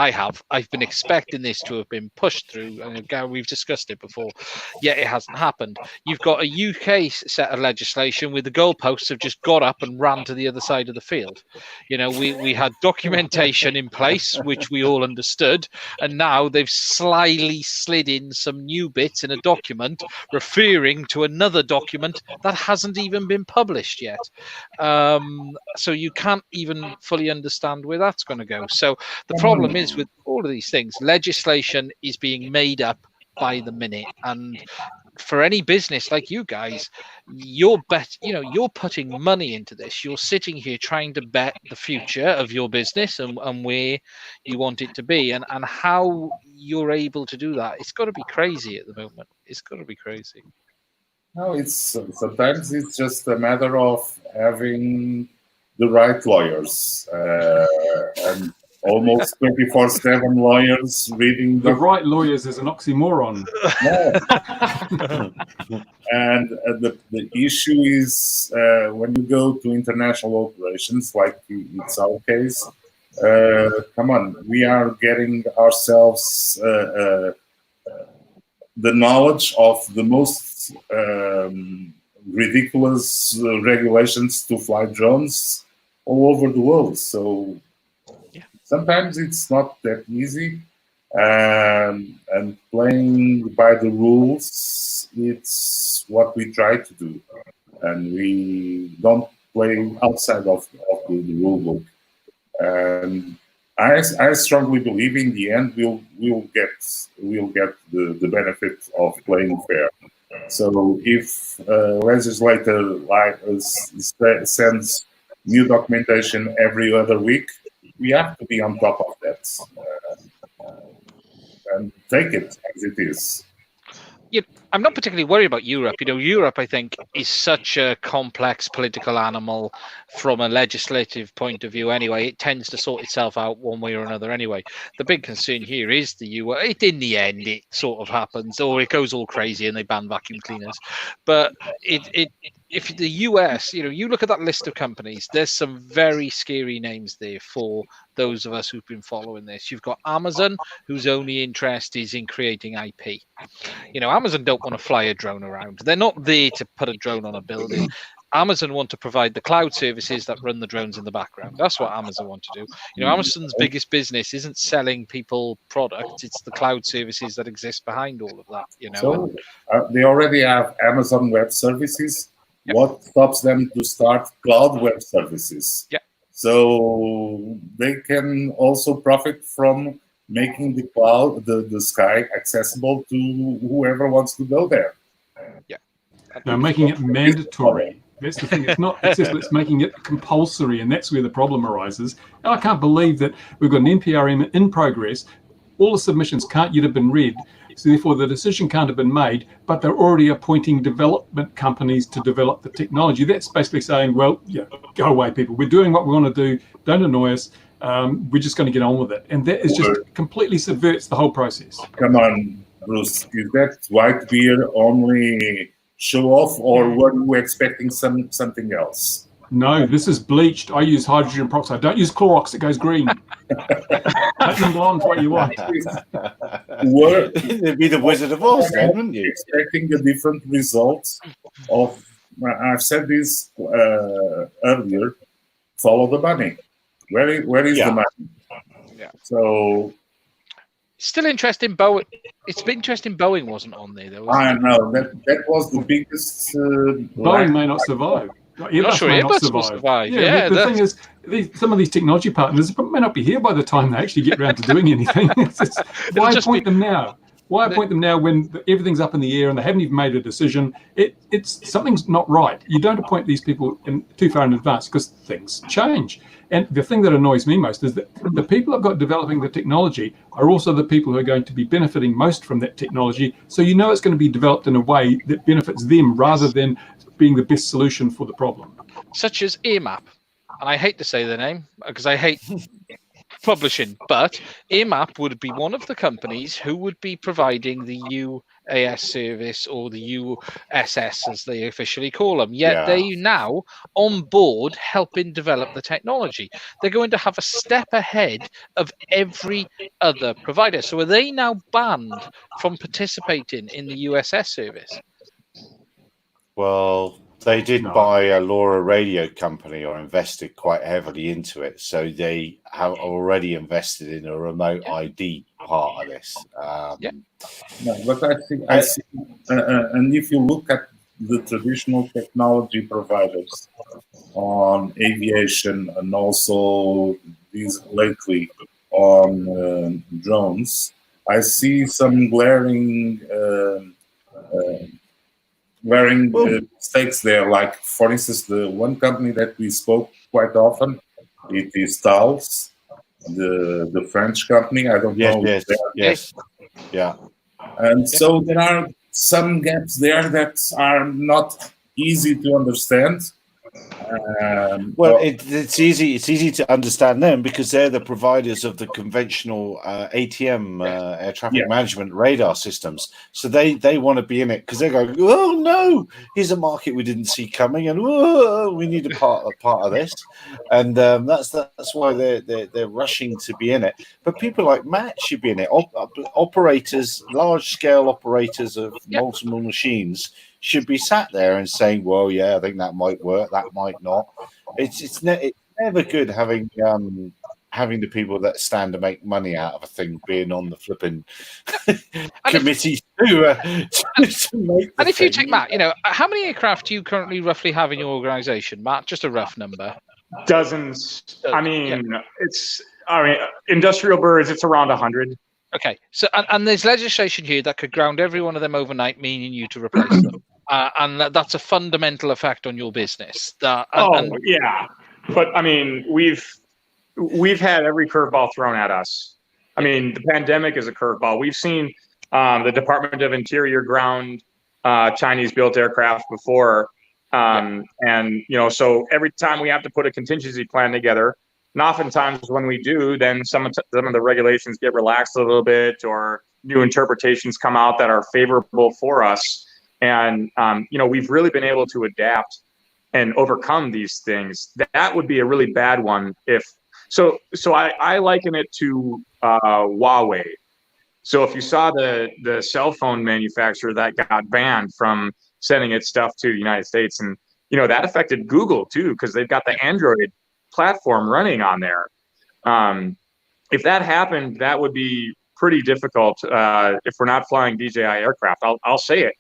I've been expecting this to have been pushed through, and we've discussed it before, yet it hasn't happened. You've got a UK set of legislation where the goalposts have just got up and ran to the other side of the field. You know, we had documentation in place which we all understood, and now they've slyly slid in some new bits in a document referring to another document that hasn't even been published yet, so you can't even fully understand where that's going to go. So the problem is with all of these things, legislation is being made up by the minute, and for any business like you guys, you're putting money into this. You're sitting here trying to bet the future of your business and where you want it to be, and how you're able to do that. It's got to be crazy at the moment. It's got to be crazy. No, sometimes it's just a matter of having the right lawyers and almost 24/7 lawyers reading The right lawyers is an oxymoron. Yeah. And the issue is when you go to international operations, like it's our case, come on, we are getting ourselves the knowledge of the most ridiculous regulations to fly drones all over the world. So sometimes it's not that easy. And playing by the rules, it's what we try to do. And we don't play outside of the rule book. And I strongly believe in the end we'll get the benefit of playing fair. So if legislator sends new documentation every other week, we have to be on top of that and take it as it is. I'm not particularly worried about Europe. Europe, I think, is such a complex political animal from a legislative point of view anyway. It tends to sort itself out one way or another anyway. The big concern here is the US. In the end, it sort of happens, or it goes all crazy and they ban vacuum cleaners. But if the US, you look at that list of companies, there's some very scary names there for those of us who've been following this. You've got Amazon, whose only interest is in creating IP. Amazon don't want to fly a drone around. They're not there to put a drone on a building. Amazon want to provide the cloud services that run the drones in the background. That's what Amazon want to do. Amazon's biggest business isn't selling people products. It's the cloud services that exist behind all of that. So they already have Amazon Web Services. Yep. What stops them to start cloud web services? Yeah. So they can also profit from making the cloud, the sky accessible to whoever wants to go there. Yeah. Now, making it mandatory. That's the thing. It's not accessible. It's making it compulsory, and that's where the problem arises. And I can't believe that we've got an NPRM in progress. All the submissions can't yet have been read, so therefore the decision can't have been made, but they're already appointing development companies to develop the technology. That's basically saying, well, go away, people. We're doing what we want to do. Don't annoy us. We're just going to get on with it. And that is just completely subverts the whole process. Come on, Bruce. Is that white beer only show off, or were you expecting something else? No, this is bleached. I use hydrogen peroxide. Don't use Clorox. It goes green. Platinum blonde's what you want. It'd be the Wizard of Oz then, wouldn't you? Expecting a different result of, I've said this earlier, follow the money. Where is the money? Yeah. So still interesting. It's been interesting. Boeing wasn't on there though. I know that was the biggest. Boeing may not survive. Airbus may not survive. Yeah, the thing is, some of these technology partners may not be here by the time they actually get around to doing anything. Why appoint them now? Why appoint them now when everything's up in the air and they haven't even made a decision? It's something's not right. You don't appoint these people too far in advance because things change. And the thing that annoys me most is that the people who've got developing the technology are also the people who are going to be benefiting most from that technology. So it's going to be developed in a way that benefits them rather than being the best solution for the problem. Such as EarMap. And I hate to say the name because I hate publishing, but EarMap would be one of the companies who would be providing the UAS service, or the USS as they officially call them. Yet they now on board helping develop the technology. They're going to have a step ahead of every other provider. So are they now banned from participating in the USS service? Well, they did buy a LoRa radio company, or invested quite heavily into it. So they have already invested in a remote ID part of this. No, but I see, and if you look at the traditional technology providers on aviation, and also these lately on drones, I see some glaring wearing mistakes there. Like, for instance, the one company that we spoke quite often, it is Thales, the French company. I don't know. Yes. Yeah. And so there are some gaps there that are not easy to understand. Well, it's easy to understand them because they're the providers of the conventional ATM, air traffic management radar systems. So they want to be in it because they're going, oh no, here's a market we didn't see coming, and we need a part of this, and that's why they're rushing to be in it. But people like Matt should be in it. Operators, large scale operators of multiple machines, should be sat there and saying, well, yeah, I think that might work, that might not. It's never good having the people that stand to make money out of a thing being on the flipping committee to make and if thing. you take Matt, how many aircraft do you currently roughly have in your organization, Matt? Just a rough number. Dozens. I mean, industrial birds, it's around 100. Okay, so and there's legislation here that could ground every one of them overnight, meaning you to replace them, and that's a fundamental effect on your business. Yeah, but I mean, we've had every curveball thrown at us. I mean, the pandemic is a curveball. We've seen the Department of Interior ground Chinese-built aircraft before, and so every time we have to put a contingency plan together. And oftentimes when we do, then some of the regulations get relaxed a little bit, or new interpretations come out that are favorable for us. And, we've really been able to adapt and overcome these things. That would be a really bad one. So I liken it to Huawei. So if you saw the cell phone manufacturer that got banned from sending its stuff to the United States, and, that affected Google too, because they've got the Android platform running on there. If that happened, that would be pretty difficult if we're not flying DJI aircraft. I'll say it.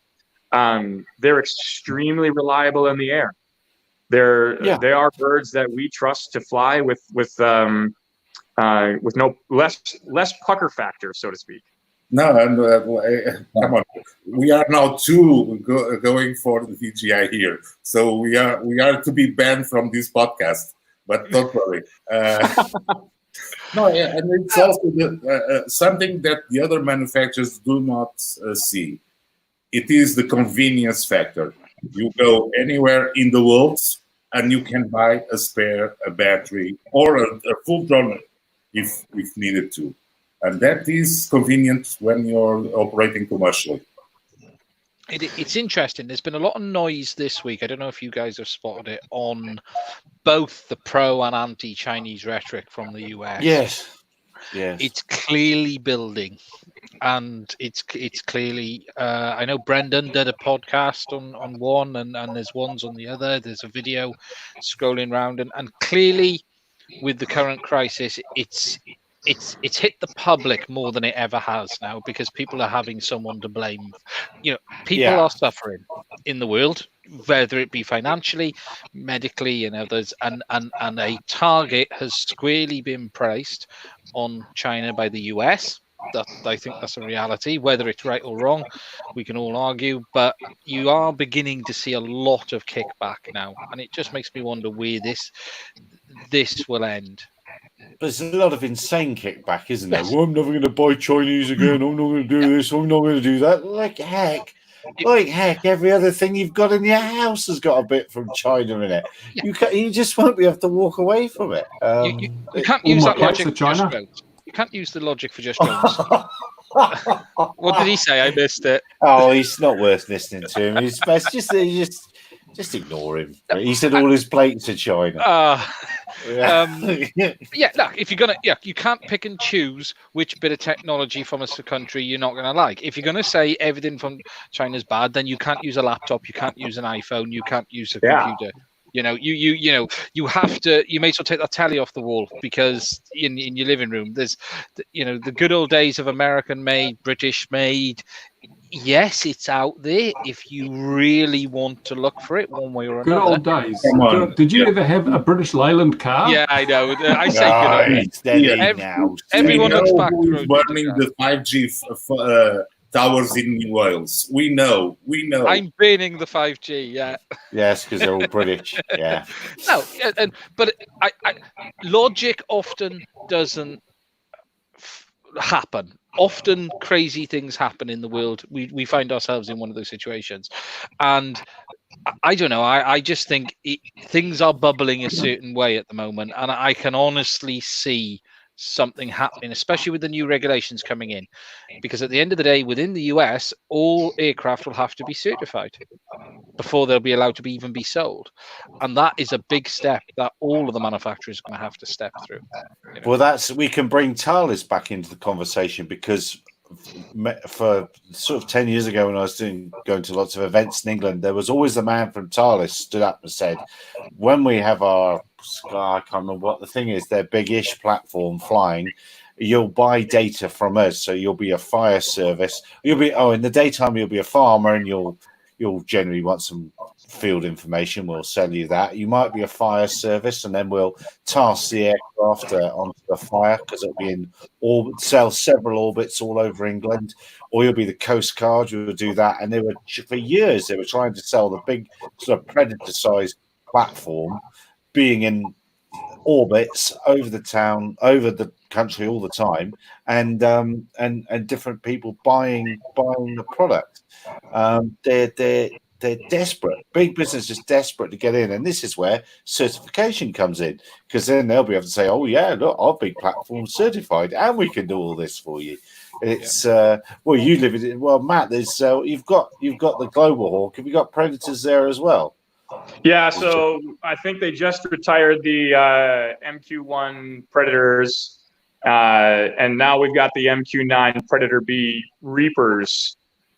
They're extremely reliable in the air. They are birds that we trust to fly with no less pucker factor, so to speak. No, and come on, we are now going for the DJI here, so we are to be banned from this podcast. But don't worry. No, and it's also something that the other manufacturers do not see. It is the convenience factor. You go anywhere in the world, and you can buy a spare, a battery, or a full drone if needed to. And that is convenient when you're operating commercially. It's interesting. There's been a lot of noise this week. I don't know if you guys have spotted it on both the pro and anti-Chinese rhetoric from the US. Yes. It's clearly building, and it's clearly. I know Brendan did a podcast on one, and there's ones on the other. There's a video scrolling around, and clearly, with the current crisis, it's hit the public more than it ever has now, because people are having someone to blame. People are suffering in the world, whether it be financially, medically, and others, and a target has squarely been placed on China by the US. I think that's a reality. Whether it's right or wrong, we can all argue, but you are beginning to see a lot of kickback now, and it just makes me wonder where this will end. There's a lot of insane kickback, isn't there? Well, I'm never going to buy Chinese again. I'm not going to do this. I'm not going to do that. Like heck, every other thing you've got in your house has got a bit from China in it. Yeah. You just won't be able to walk away from it. You can't use that logic for China. You can't use the logic for just drones. What did he say? I missed it. Oh, he's not worth listening to him. He's best just ignore him. He said all his plates are China. Look, if you're gonna, you can't pick and choose which bit of technology from a country you're not gonna like. If you're gonna say everything from China's bad, then you can't use a laptop, you can't use an iPhone, you can't use a computer. You have to. You may as well take that telly off the wall, because in your living room, there's, the good old days of American made, British made. Yes, it's out there if you really want to look for it one way or another. Good old days. Did you ever have a British Leyland car? Yeah, I know. I say good old days. Everyone looks back. Who's burning the 5G towers in Wales. We know. I'm banning the 5G. Yeah. Yes, because they're all British. Yeah. No, but logic often doesn't happen. Often crazy things happen in the world. We find ourselves in one of those situations, and I don't know. I just think things are bubbling a certain way at the moment, and I can honestly see something happening, especially with the new regulations coming in, because at the end of the day, within the US, all aircraft will have to be certified before they'll be allowed to even be sold, and that is a big step that all of the manufacturers are going to have to step through. You know? Well, we can bring Thales back into the conversation, because for sort of 10 years ago, when I was going to lots of events in England, there was always the man from Thales stood up and said, when we have our I can't remember what the thing is, their big-ish platform flying, you'll buy data from us. So you'll be a fire service. You'll be in the daytime you'll be a farmer, and you'll generally want some field information. We'll sell you that. You might be a fire service, and then we'll task the aircraft onto the fire, because it'll be in orbit, sell several orbits all over England. Or you'll be the Coast Guard. You'll do that. And for years they were trying to sell the big sort of predator-sized platform being in orbits over the town, over the country all the time, and different people buying the product. They're desperate. Big business is desperate to get in, and this is where certification comes in, because then they'll be able to say, "Oh yeah, look, our big platform's certified, and we can do all this for you." It's well, you live in it. Well, Matt, there's you've got the Global Hawk. Have you got Predators there as well? Yeah, so I think they just retired the MQ-1 Predators, and now we've got the MQ-9 Predator B Reapers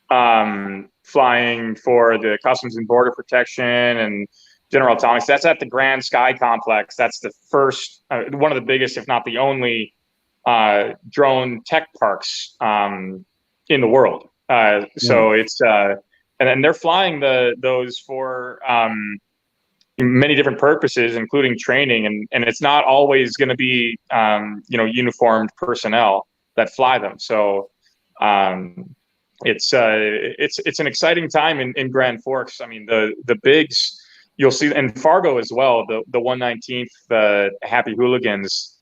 flying for the Customs and Border Protection and General Atomics. That's at the Grand Sky Complex. That's the first, one of the biggest, if not the only, drone tech parks in the world. So it's and then they're flying those for many different purposes, including training, and it's not always going to be uniformed personnel that fly them. So it's an exciting time in Grand Forks. I mean, the bigs you'll see, and Fargo as well. The 119th Happy Hooligans,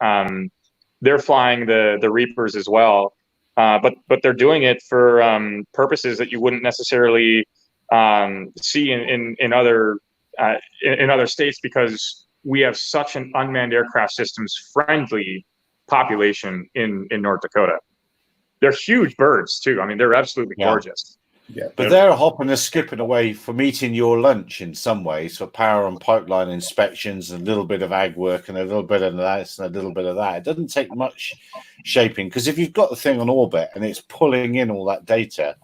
they're flying the Reapers as well. But they're doing it for purposes that you wouldn't necessarily see in other states, because we have such an unmanned aircraft systems friendly population in North Dakota. They're huge birds too. I mean, they're absolutely gorgeous. Yeah, but they're hopping and skipping away from eating your lunch in some ways, for power and pipeline inspections, and a little bit of ag work, and a little bit of that, and a little bit of that. It doesn't take much shaping, because if you've got the thing on orbit and it's pulling in all that data,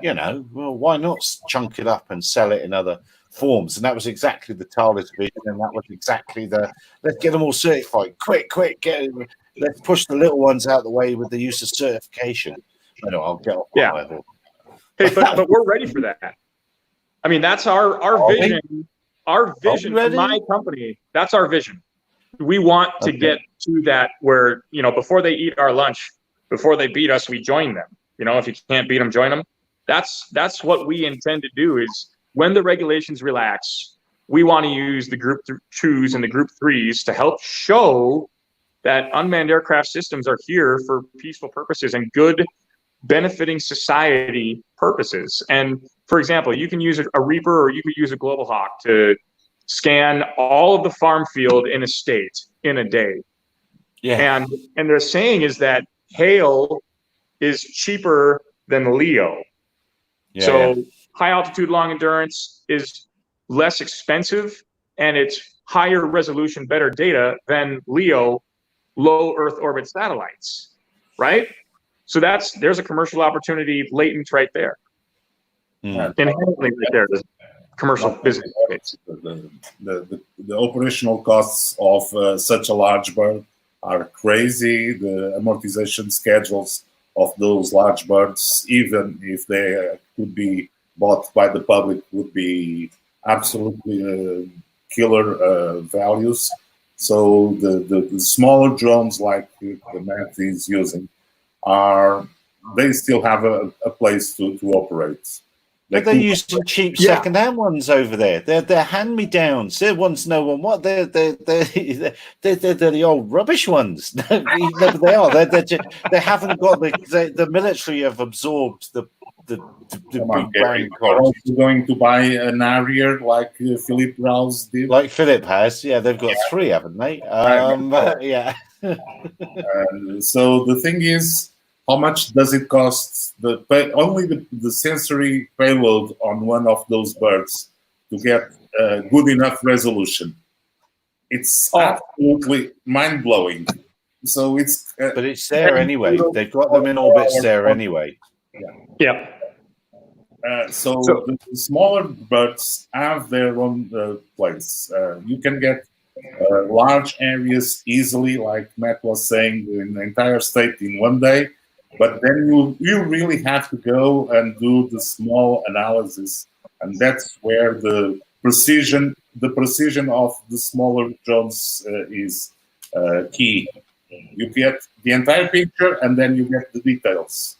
well, why not chunk it up and sell it in other forms? And that was exactly the Thales vision, and that was exactly let's get them all certified. Quick, let's push the little ones out of the way with the use of certification. I know, I'll get off my horse. Hey, but we're ready for that. I mean, that's our vision. Our vision for my company, that's our vision. We want to get to that where, before they eat our lunch, before they beat us, we join them. If you can't beat them, join them. That's what we intend to do. Is when the regulations relax, we want to use the Group 2s and the Group 3s to help show that unmanned aircraft systems are here for peaceful purposes and good, benefiting society purposes. And for example, you can use a Reaper, or you could use a Global Hawk to scan all of the farm field in a state in a day. Yeah. And they're saying is that hail is cheaper than LEO. Yeah, so high altitude, long endurance is less expensive, and it's higher resolution, better data than LEO, low Earth orbit satellites, right? So there's a commercial opportunity latent right there. Inherently right there, there's commercial business. The operational costs of such a large bird are crazy. The amortization schedules of those large birds, even if they could be bought by the public, would be absolutely killer values. So the smaller drones like the Matt is using are they still have a place to operate. But they're using cheap second-hand ones over there. They're hand-me-downs. They're ones no one what. They're the old rubbish ones. No, but they are. They haven't got the military have absorbed the big bang cost. Are also going to buy an Harrier like Philip Rouse did. Like Philip has. Yeah, they've got 3, haven't they? Yeah. So the thing is, how much does it cost only the sensory payload on one of those birds to get good enough resolution? It's absolutely mind-blowing. So it's but it's there anyway. They've got them in orbits there anyway. Yeah. So the smaller birds have their own place. You can get large areas easily, like Matt was saying, in the entire state in one day. But then you really have to go and do the small analysis, and that's where the precision of the smaller drones is key. You get the entire picture, and then you get the details.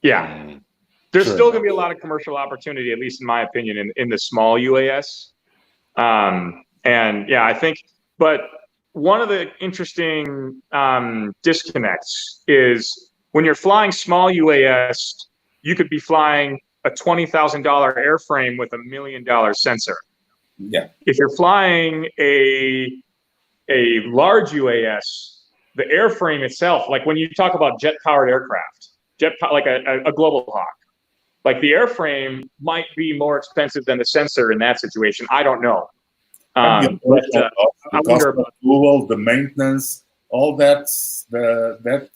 Yeah, there's still going to be a lot of commercial opportunity, at least in my opinion, in the small UAS. And yeah, I think, but one of the interesting disconnects is when you're flying small UAS, you could be flying a $20,000 airframe with $1 million sensor. Yeah. If you're flying a large UAS, the airframe itself, like when you talk about jet-powered aircraft, like a Global Hawk, like the airframe might be more expensive than the sensor in that situation. I don't know. I wonder about Google, the maintenance, all that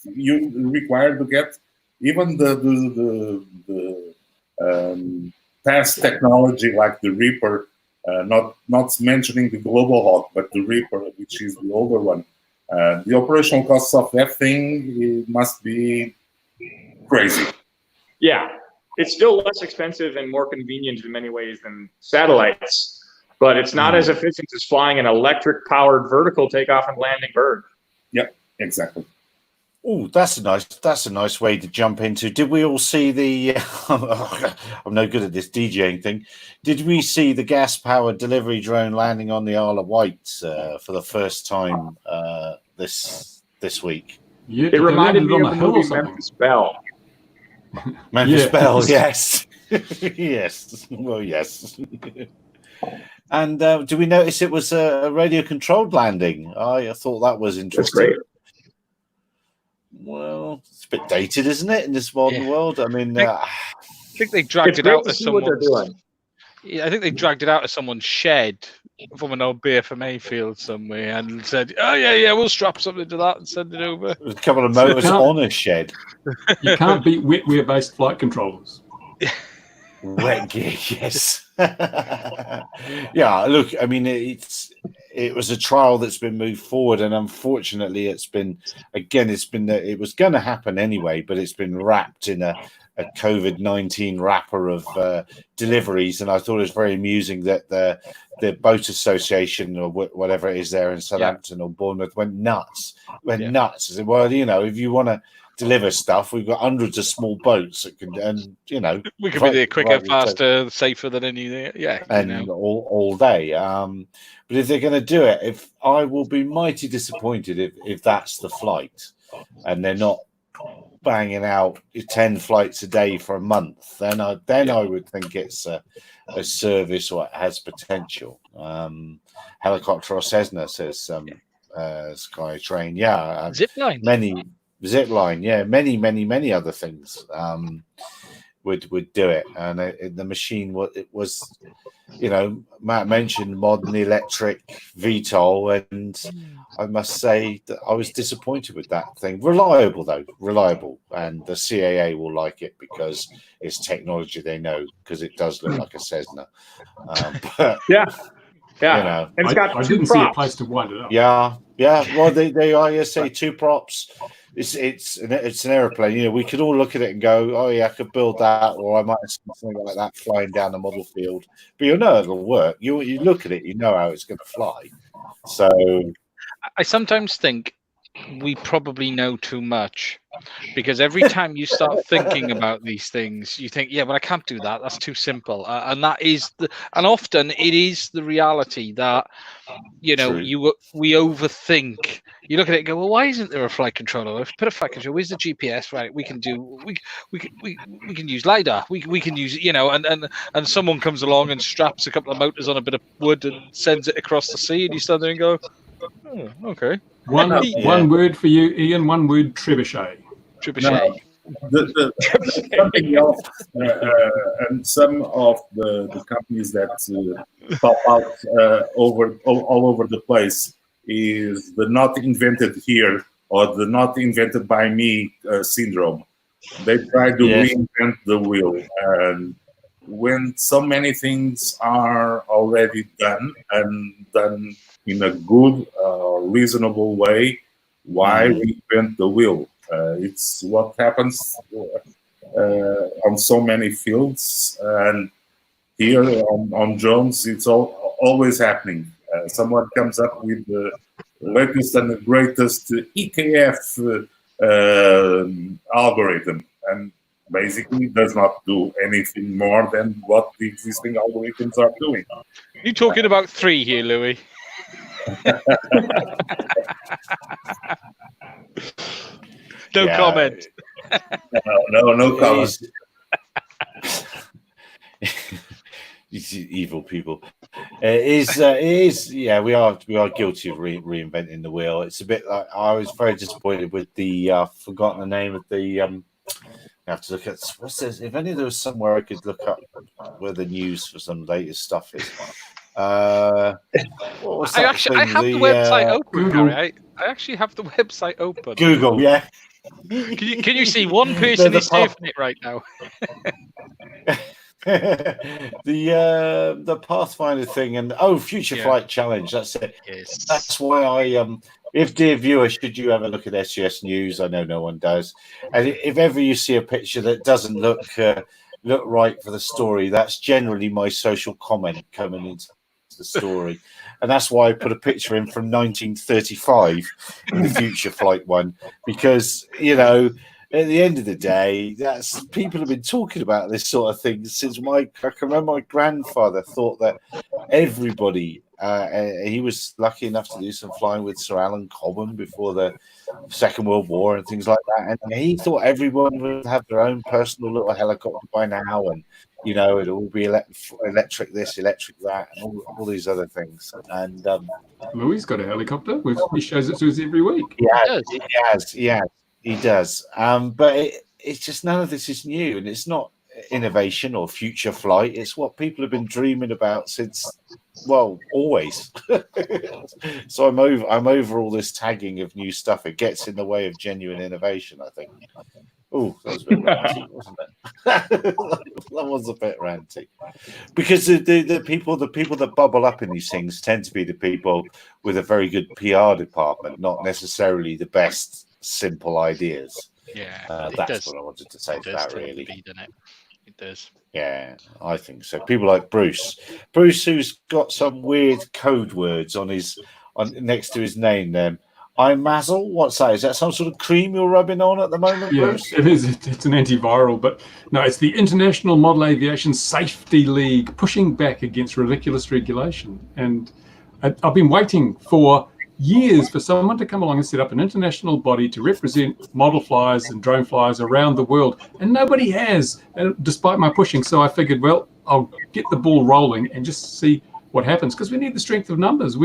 you require to get, even the past technology like the Reaper, not mentioning the Global Hawk, but the Reaper, which is the older one. The operational costs of that thing must be crazy. Yeah, it's still less expensive and more convenient in many ways than satellites. But it's not as efficient as flying an electric-powered vertical takeoff and landing bird. Yep, exactly. Oh, that's a nice way to jump into. Did we all see the? I'm no good at this DJing thing. Did we see the gas-powered delivery drone landing on the Isle of Wight for the first time this week? Yeah, it reminded me of the movie Memphis Belle. Memphis Belle, yes, yes. Well, yes. And do we notice it was a radio-controlled landing? I thought that was interesting. That's great. Well, it's a bit dated, isn't it, in this modern world? I mean, I think they dragged it out of someone's. Yeah, I think they dragged it out of someone's shed from an old BFMA field somewhere and said, "Oh yeah, we'll strap something to that and send it over." There's a couple of motors on a shed. You can't beat wetware-based flight controllers. Wet gear, yes. Yeah, look, I mean, it was a trial that's been moved forward, and unfortunately, it was going to happen anyway, but it's been wrapped in a COVID-19 wrapper of deliveries, and I thought it was very amusing that the boat association or whatever it is there in Southampton or Bournemouth went nuts. I said, well, if you want to deliver stuff, we've got hundreds of small boats that can, and we could be there quicker, faster, safer than anything. All day. But if they're going to do it, I will be mighty disappointed if that's the flight, and they're not banging out 10 flights a day for a month. Then I would think it's a service or it has potential. Helicopter or Cessna, says SkyTrain. Zipline. Zipline, many other things would do it, and the machine was Matt mentioned modern electric VTOL, and I must say that I was disappointed with that thing. Reliable, and the CAA will like it because it's technology they know, because it does look like a Cessna. But and it's got I didn't see a place to wind it up. Yeah. Well, they are. Say 2 props. It's an aeroplane. We could all look at it and go, "Oh yeah, I could build that," or I might have something like that flying down the model field. But it'll work. You look at it, you know how it's going to fly. So I sometimes think we probably know too much, because every time you start thinking about these things, you think, yeah, but I can't do that. That's too simple. And that is and often it is the reality that, you know, True. we overthink. You look at it and go, well, why isn't there a flight controller? If put a flight controller, where's the GPS? Right, we can use LiDAR. We can use, you know, and someone comes along and straps a couple of motors on a bit of wood and sends it across the sea, and you stand there and go, oh, okay. One word for you, Ian. One word: trebuchet. Trebuchet. No, something else, and some of the companies that pop out all over the place is the not invented here or the not invented by me syndrome. They try to reinvent the wheel, and when so many things are already done and done in a good, reasonable way, why reinvent the wheel? It's what happens on so many fields, and here on drones, it's always happening. Someone comes up with the latest and the greatest EKF algorithm, and basically does not do anything more than what the existing algorithms are doing. You talking about 3 here, Louis? No comment. No comment. Evil people. It is. Yeah, we are guilty of reinventing the wheel. It's a bit like, I was very disappointed with the forgotten the name of the. I have to look at what's this. If only there was somewhere I could look up where the news for some latest stuff is. I have the website open, Gary. I actually have the website open. Google, yeah. Can you see one person is surfing it right now? The Pathfinder thing and Future Flight Challenge. That's it. Yes. That's why I if dear viewer, should you ever look at SGS News, I know no one does, and if ever you see a picture that doesn't look right for the story, that's generally my social comment coming into the story. And that's why I put a picture in from 1935 in the Future Flight one, because, you know, at the end of the day, that's people have been talking about this sort of thing since I can remember my grandfather thought that everybody, he was lucky enough to do some flying with Sir Alan Cobham before the Second World War and things like that, and he thought everyone would have their own personal little helicopter by now, and you know, it'll all be electric this, electric that, and all these other things. And Louis got a helicopter. He shows it to us every week. He does. But it's just none of this is new, and it's not innovation or future flight. It's what people have been dreaming about since, well, always. So I'm over all this tagging of new stuff. It gets in the way of genuine innovation, I think. Oh, that was a bit ranty, wasn't it? That was a bit ranty. Because the people that bubble up in these things tend to be the people with a very good PR department, not necessarily the best simple ideas. Yeah, that's what I wanted to say to that, really. It does. Yeah, I think so. People like Bruce, who's got some weird code words on next to his name. Then iMazzle, what's that? Is that some sort of cream you're rubbing on at the moment, Bruce? It is. It's an antiviral, but no, it's the International Model Aviation Safety League pushing back against ridiculous regulation. And I've been waiting for years for someone to come along and set up an international body to represent model flyers and drone flyers around the world, and nobody has, despite my pushing. So I figured, well, I'll get the ball rolling and just see what happens, because we need the strength of numbers.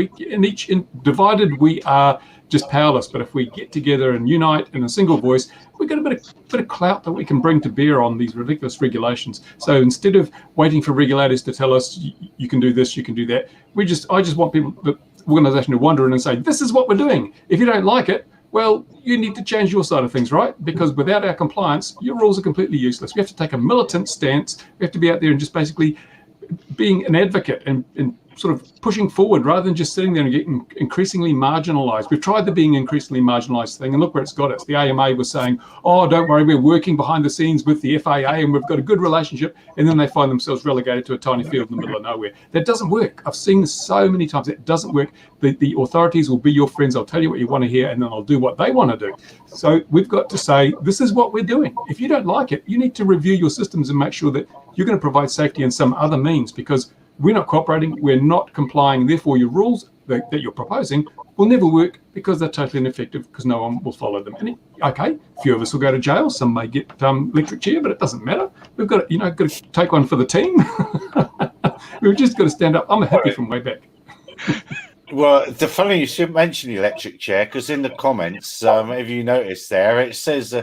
Divided, we are just powerless. But if we get together and unite in a single voice, we've got a bit of clout that we can bring to bear on these ridiculous regulations. So instead of waiting for regulators to tell us you can do this, you can do that, I just want people, the organization, to wander in and say, this is what we're doing. If you don't like it, well, you need to change your side of things, right? Because without our compliance, your rules are completely useless. We have to take a militant stance. We have to be out there and just basically being an advocate and sort of pushing forward rather than just sitting there and getting increasingly marginalized. We've tried the being increasingly marginalized thing, and look where it's got us. The AMA was saying, oh, don't worry, we're working behind the scenes with the FAA and we've got a good relationship, and then they find themselves relegated to a tiny field in the middle of nowhere. That doesn't work. I've seen this so many times. It doesn't work. The authorities will be your friends. I'll tell you what you want to hear, and then I'll do what they want to do. So we've got to say, this is what we're doing. If you don't like it, you need to review your systems and make sure that you're going to provide safety in some other means, because we're not cooperating, we're not complying, therefore your rules that you're proposing will never work because they're totally ineffective because no one will follow them. And okay, a few of us will go to jail, some may get electric chair, but it doesn't matter. We've got to, got to take one for the team. We've just got to stand up. I'm happy from way back. Well, the funny you should mention the electric chair, because in the comments, if you notice there, it says,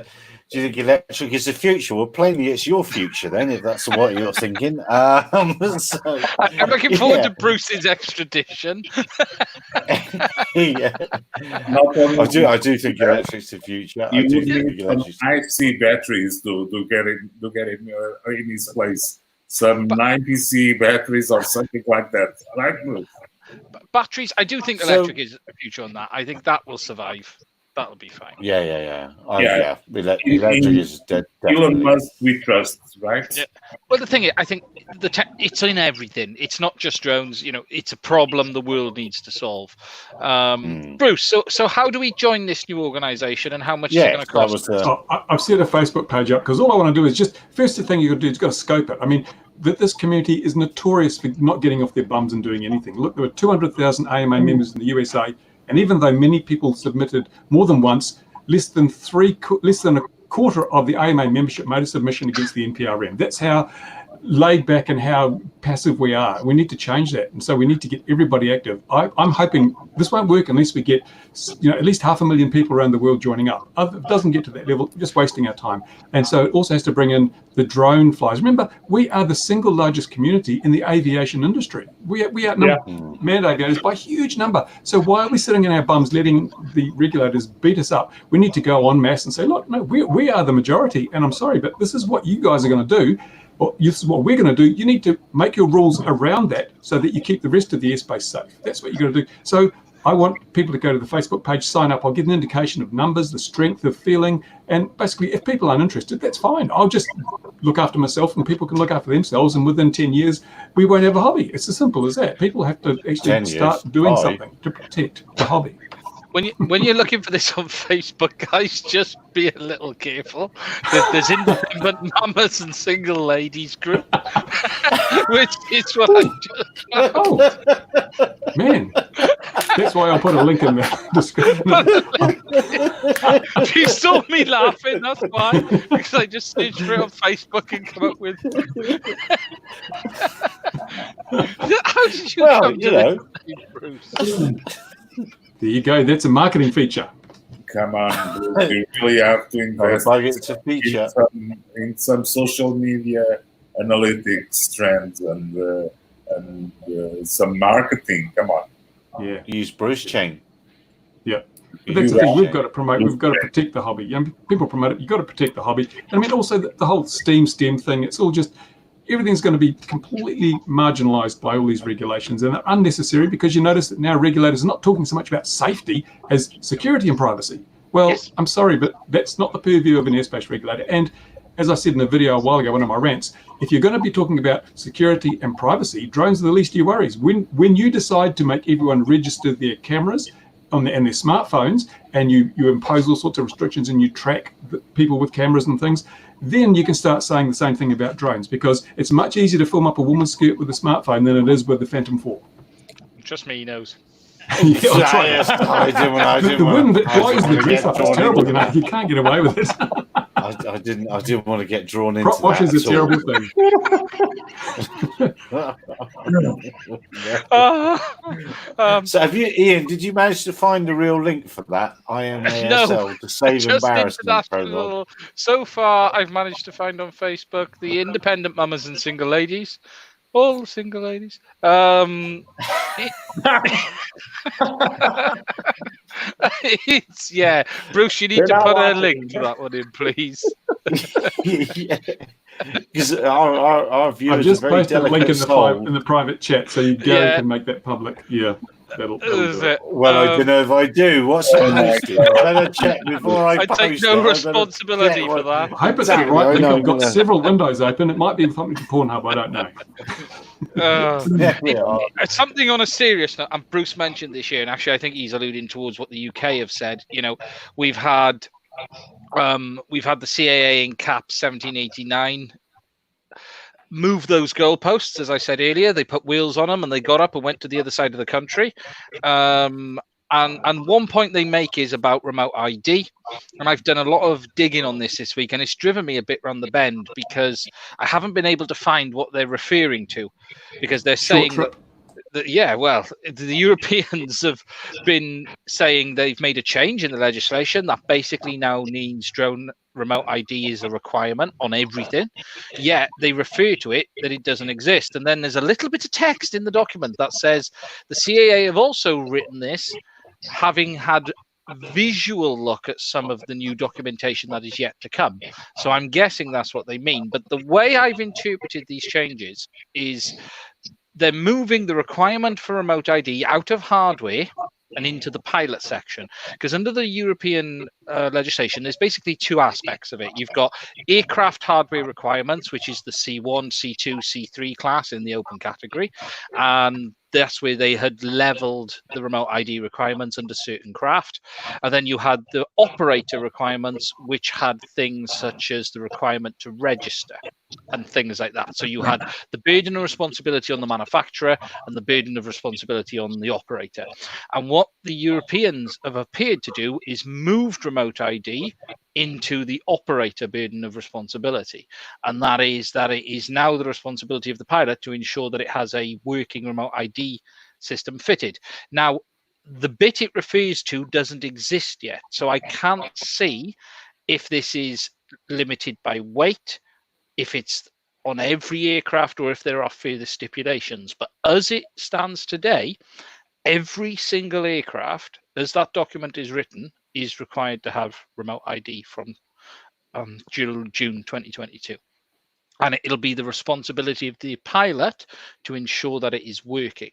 do you think electric is the future? Well, plainly it's your future then, if that's what you're thinking. I'm looking forward to Bruce's extradition. Yeah. I do think electric's the future. I do think electric's IC batteries to get him in his place. Some 90C batteries or something like that. Right, Bruce? Batteries, I do think electric is the future on that. I think that will survive. That'll be fine. Yeah. Electric is dead. Elon Musk, we trust, right? Yeah. Well, the thing is, I think it's in everything. It's not just drones. It's a problem the world needs to solve. Bruce, so how do we join this new organisation, and how much is it going to cost? I've set a Facebook page up because all I want to do is just first thing you got to do is got to scope it. I mean, this community is notorious for not getting off their bums and doing anything. Look, there were 200,000 AMA members in the USA. And even though many people submitted more than once, less than a quarter of the AMA membership made a submission against the NPRM. That's how laid back and how passive we are. We need to change that, and so we need to get everybody active. I'm hoping this won't work unless we get at least 500,000 people around the world joining up. If it doesn't get to that level, we're just wasting our time. And so it also has to bring in the drone flies. Remember, we are the single largest community in the aviation industry. We outnumber manned aviators by a huge number. So why are we sitting in our bums letting the regulators beat us up? We need to go en masse and say, look, no, we are the majority, and I'm sorry, but this is what you guys are going to do. Well, this is what we're going to do. You need to make your rules around that so that you keep the rest of the airspace safe. That's what you're going to do. So I want people to go to the Facebook page, sign up. I'll give an indication of numbers, the strength of feeling. And basically, if people aren't interested, that's fine. I'll just look after myself and people can look after themselves. And within 10 years, we won't have a hobby. It's as simple as that. People have to actually start doing something to protect the hobby. When you're looking for this on Facebook, guys, just be a little careful. There's independent mamas and single ladies group, which is what I just. Oh, man. That's why I'll put a link in the description. You saw me laughing, that's why. Because I just searched for it on Facebook and come up with. How did you come to this, Bruce? There you go. That's a marketing feature. Come on, Bruce. You really have to invest in some social media analytics trends and some marketing. Come on. Yeah. Use Bruce Chain. Yeah. But that's the thing. We've got to promote. We've got to protect the hobby. People promote it. You've got to protect the hobby. And I mean, also the whole STEM thing. It's all just. Everything's going to be completely marginalized by all these regulations, and they're unnecessary because you notice that now regulators are not talking so much about safety as security and privacy. Well, yes. I'm sorry, but that's not the purview of an airspace regulator. And as I said in a video a while ago, one of my rants, if you're going to be talking about security and privacy, drones are the least of your worries. When you decide to make everyone register their cameras and their smartphones, and you impose all sorts of restrictions and you track the people with cameras and things, then you can start saying the same thing about drones, because it's much easier to film up a woman's skirt with a smartphone than it is with the Phantom 4. Trust me, he knows. Yeah, I'll try the wind that blows the dress up is terrible. You can't get away with it. I didn't want to get drawn into prop wash is a terrible thing. So have you, Ian, did you manage to find the real link for that IMASL to save embarrassment program? So far I've managed to find on Facebook the independent mamas and single ladies, All single ladies. It's yeah, Bruce. You need They're to not put a watching. link to that one in, please. Because our I've viewers are just very posted a link delicate in the private chat, so Gary Yeah. can make that public. Yeah, that'll Is do it. it? Well, I don't know if I do. What's the Oh my posting? I better check before I I post take no it. I better responsibility check for what- that. I hope it's the Exactly, right I link. know, I've got yeah. several windows open. It might be something to Pornhub. I don't know. Yeah, we are. Something on a serious note, and Bruce mentioned this year, and actually I think he's alluding towards what the UK have said. You know, we've had the CAA in CAP 1789 move those goalposts, as I said earlier. They put wheels on them and they got up and went to the other side of the country. And one point they make is about remote ID. And I've done a lot of digging on this week, and it's driven me a bit round the bend because I haven't been able to find what they're referring to, because they're saying that yeah, well, the Europeans have been saying they've made a change in the legislation that basically now means drone remote ID is a requirement on everything. Yet they refer to it that it doesn't exist. And then there's a little bit of text in the document that says the CAA have also written this, having had visual look at some of the new documentation that is yet to come. So I'm guessing that's what they mean. But the way I've interpreted these changes is they're moving the requirement for remote ID out of hardware and into the pilot section. Because under the European legislation, there's basically two aspects of it. You've got aircraft hardware requirements, which is the C1, C2, C3 class in the open category. And that's where they had leveled the remote ID requirements under certain craft. And then you had the operator requirements, which had things such as the requirement to register and things like that. So you had the burden of responsibility on the manufacturer and the burden of responsibility on the operator. And what the Europeans have appeared to do is moved remote ID into the operator burden of responsibility. And that it is now the responsibility of the pilot to ensure that it has a working remote ID system fitted. Now, the bit it refers to doesn't exist yet. So I can't see if this is limited by weight, if it's on every aircraft, or if there are further stipulations. But as it stands today, every single aircraft, as that document is written, is required to have remote ID from June 2022. And it'll be the responsibility of the pilot to ensure that it is working,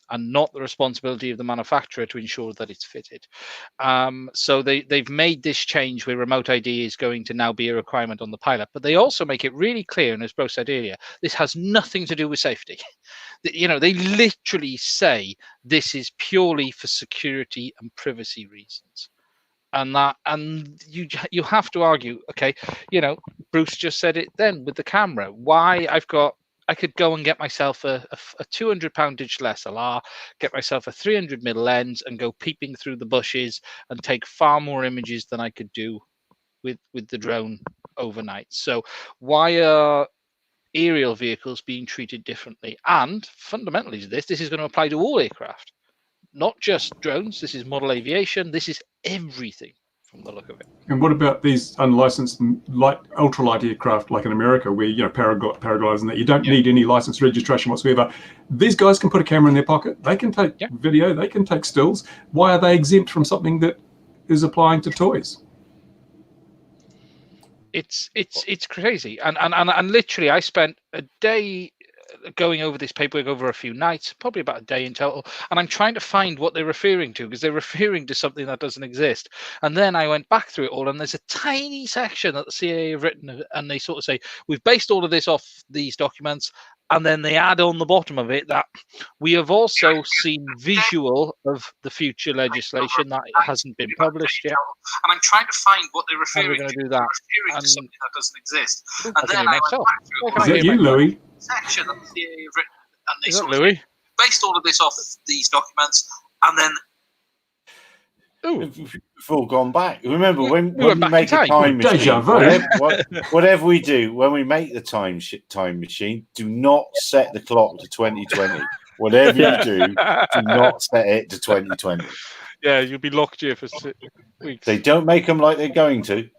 and not the responsibility of the manufacturer to ensure that it's fitted. So they've made this change where remote ID is going to now be a requirement on the pilot, but they also make it really clear, and as Bro said earlier, this has nothing to do with safety. You know, they literally say this is purely for security and privacy reasons. And you have to argue, okay, you know, Bruce just said it then with the camera. Why I could go and get myself a 200-pound digital SLR, get myself a 300mm lens, and go peeping through the bushes and take far more images than I could do with the drone overnight. So why are aerial vehicles being treated differently? And fundamentally, this is going to apply to all aircraft, not just drones. This is model aviation. This is everything from the look of it. And what about these unlicensed light, ultralight aircraft like in America, where paragliders and that you don't need any license registration whatsoever? These guys can put a camera in their pocket. They can take video. They can take stills. Why are they exempt from something that is applying to toys? It's crazy. And literally, I spent a day going over this paperwork over a few nights, probably about a day in total, and I'm trying to find what they're referring to, because they're referring to something that doesn't exist. And then I went back through it all, and there's a tiny section that the CAA have written, and they sort of say, we've based all of this off these documents, and then they add on the bottom of it that we have also seen visual of the future legislation that hasn't been published yet. And I'm trying to find what they're referring to. We're going to do that. And something that doesn't exist. And then I went back through Is that you, Louis? Section that the CAA have written, and they sort of Louis? Based all of this off these documents, and then We've all gone back. Remember, when we make a time machine, whatever we do, when we make the time machine, do not set the clock to 2020. Whatever you do not set it to 2020. Yeah, you'll be locked here for 6 weeks. They don't make them like they're going to.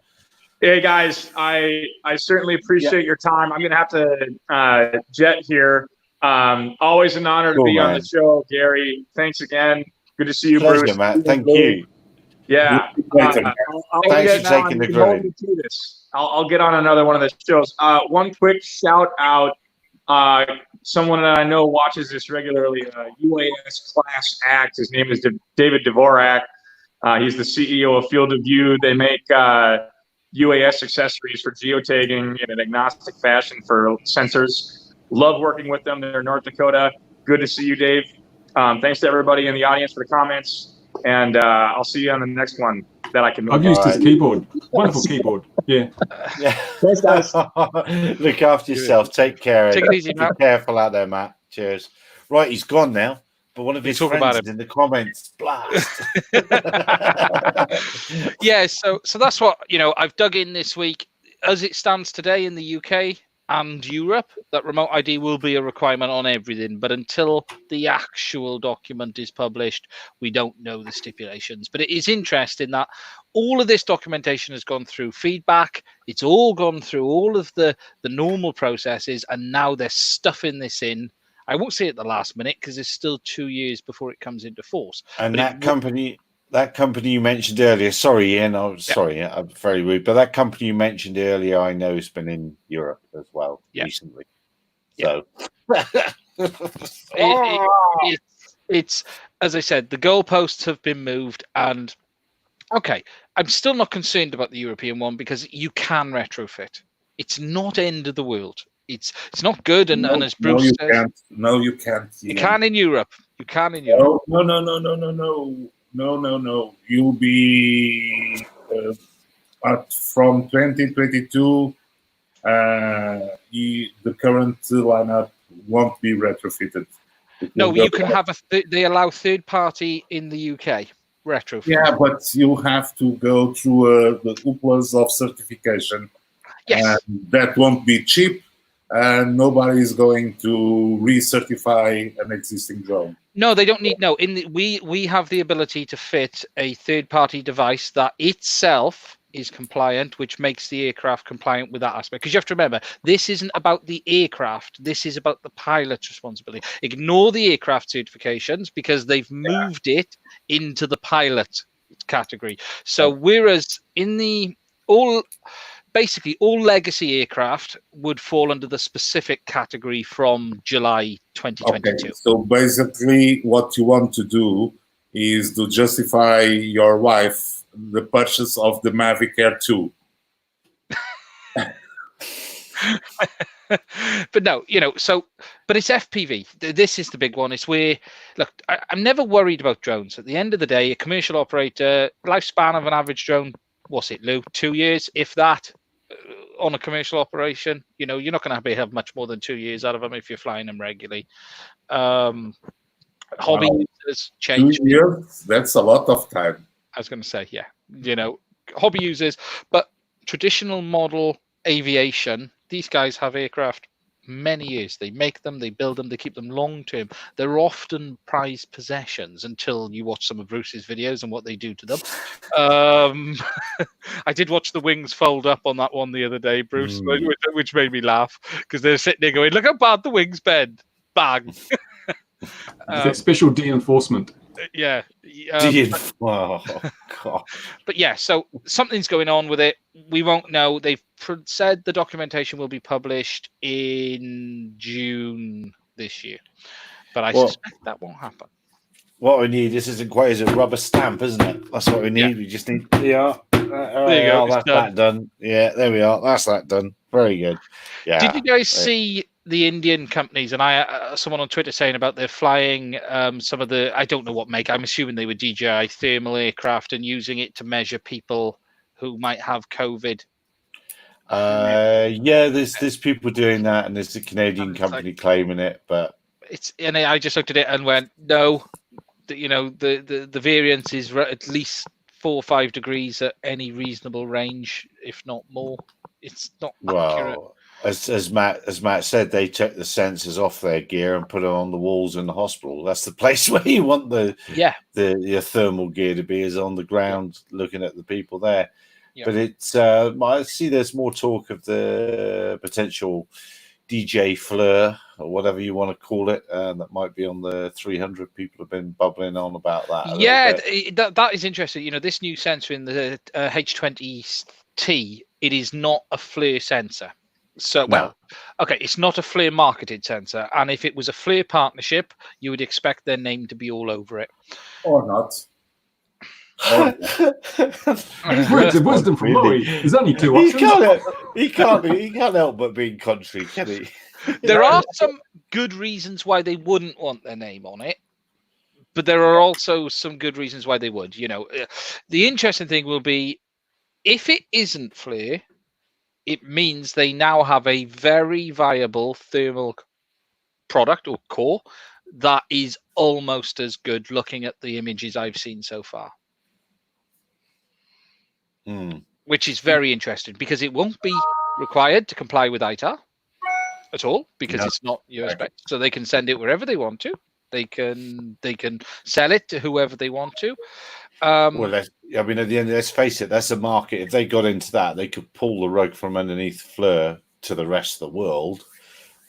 Hey guys, I certainly appreciate your time. I'm going to have to jet here. Always an honor to Cool, be on man. the show, Gary. Thanks again. Good to see you, Pleasure, Bruce. Matt. Thank you. Yeah. Later. I'll Thanks get for taking the grilling. I'll get on another one of the shows. One quick shout out. Someone that I know watches this regularly, UAS Class Act. His name is David Dvorak. He's the CEO of Field of View. They make UAS accessories for geotagging in an agnostic fashion for sensors. Love working with them. They're in North Dakota. Good to see you, Dave. Thanks to everybody in the audience for the comments. And I'll see you on the next one that I can move. I've used his keyboard. Wonderful keyboard. Yeah. Yeah. Thanks, guys. Look after yourself. Take care. Take it easy, Be Matt. careful out there, Matt. Cheers. Right, he's gone now. But one of his talk about friends is in the comments. Blast. Yeah, so that's what, I've dug in this week. As it stands today in the UK and Europe, that remote ID will be a requirement on everything. But until the actual document is published, we don't know the stipulations. But it is interesting that all of this documentation has gone through feedback. It's all gone through all of the normal processes, and now they're stuffing this in. I won't say at the last minute because there's still 2 years before it comes into force. And but that company you mentioned earlier, sorry, Ian, I'm very rude, but that company you mentioned earlier, I know has been in Europe as well recently. So it's, as I said, the goalposts have been moved, and okay, I'm still not concerned about the European one because you can retrofit. It's not end of the world. It's not good, and as Bruce says, No, you can't. You can in Europe. You can in Europe. No. You'll be from 2022. The current lineup won't be retrofitted. No, you can have they allow third party in the UK retrofit. Yeah, but you have to go through the UPLAs of certification. Yes, and that won't be cheap. And nobody is going to recertify an existing drone. No, they don't need. No, we have the ability to fit a third-party device that itself is compliant, which makes the aircraft compliant with that aspect. Because you have to remember, this isn't about the aircraft. This is about the pilot's responsibility. Ignore the aircraft certifications because they've moved it into the pilot category. So whereas in basically all legacy aircraft would fall under the specific category from July 2022. Okay, so basically what you want to do is to justify your wife the purchase of the Mavic Air 2. But no, but it's FPV. This is the big one. It's where, look, I'm never worried about drones. At the end of the day, a commercial operator, lifespan of an average drone, what's it, Lou? 2 years, if that. On a commercial operation, you're not going to have much more than 2 years out of them if you're flying them regularly. Hobby users change. 2 years? That's a lot of time. I was going to say, hobby users, but traditional model aviation, these guys have aircraft many years. They make them, they build them, they keep them long term. They're often prized possessions until you watch some of Bruce's videos and what they do to them. I did watch the wings fold up on that one the other day, Bruce, which made me laugh because they're sitting there going, look how bad the wings bend. Bang. That special de-enforcement. Yeah. Oh, God. But yeah, so something's going on with it. We won't know. They've said the documentation will be published in June this year, but I suspect that won't happen. What we need, this isn't quite as a rubber stamp, isn't it? That's what we need. We just need, there you go. That's that done. Yeah, there we are. That's that done. Very good. Yeah. Did you guys see the Indian companies, and I someone on Twitter saying about they're flying some of the, I don't know what make, I'm assuming they were DJI thermal aircraft and using it to measure people who might have COVID. There's people doing that, and there's a Canadian company claiming it, but I just looked at it and went, no, the variance is at least 4 or 5 degrees at any reasonable range, if not more. It's not accurate. As Matt said, they took the sensors off their gear and put it on the walls in the hospital. That's the place where you want your thermal gear to be, is on the ground, looking at the people there. Yeah. But it's I see there's more talk of the potential, DJ Fleur or whatever you want to call it, that might be on the 300. People have been bubbling on about that. Yeah, that is interesting. You know, this new sensor in the H20T, it is not a FLIR sensor. So, well, okay, it's not a FLIR marketed sensor. And if it was a FLIR partnership, you would expect their name to be all over it. Or not. Words of wisdom from Louis. There's only two options. He can't help but being country, can he? There are some good reasons why they wouldn't want their name on it, but there are also some good reasons why they would. You know, the interesting thing will be if it isn't FLIR, it means they now have a very viable thermal product or core that is almost as good looking at the images I've seen so far. Which is very interesting because it won't be required to comply with ITAR at all because it's not US-based. So they can send it wherever they want to. They can sell it to whoever they want to. Well, I mean, at the end, let's face it, that's a market. If they got into that, they could pull the rug from underneath FLIR to the rest of the world,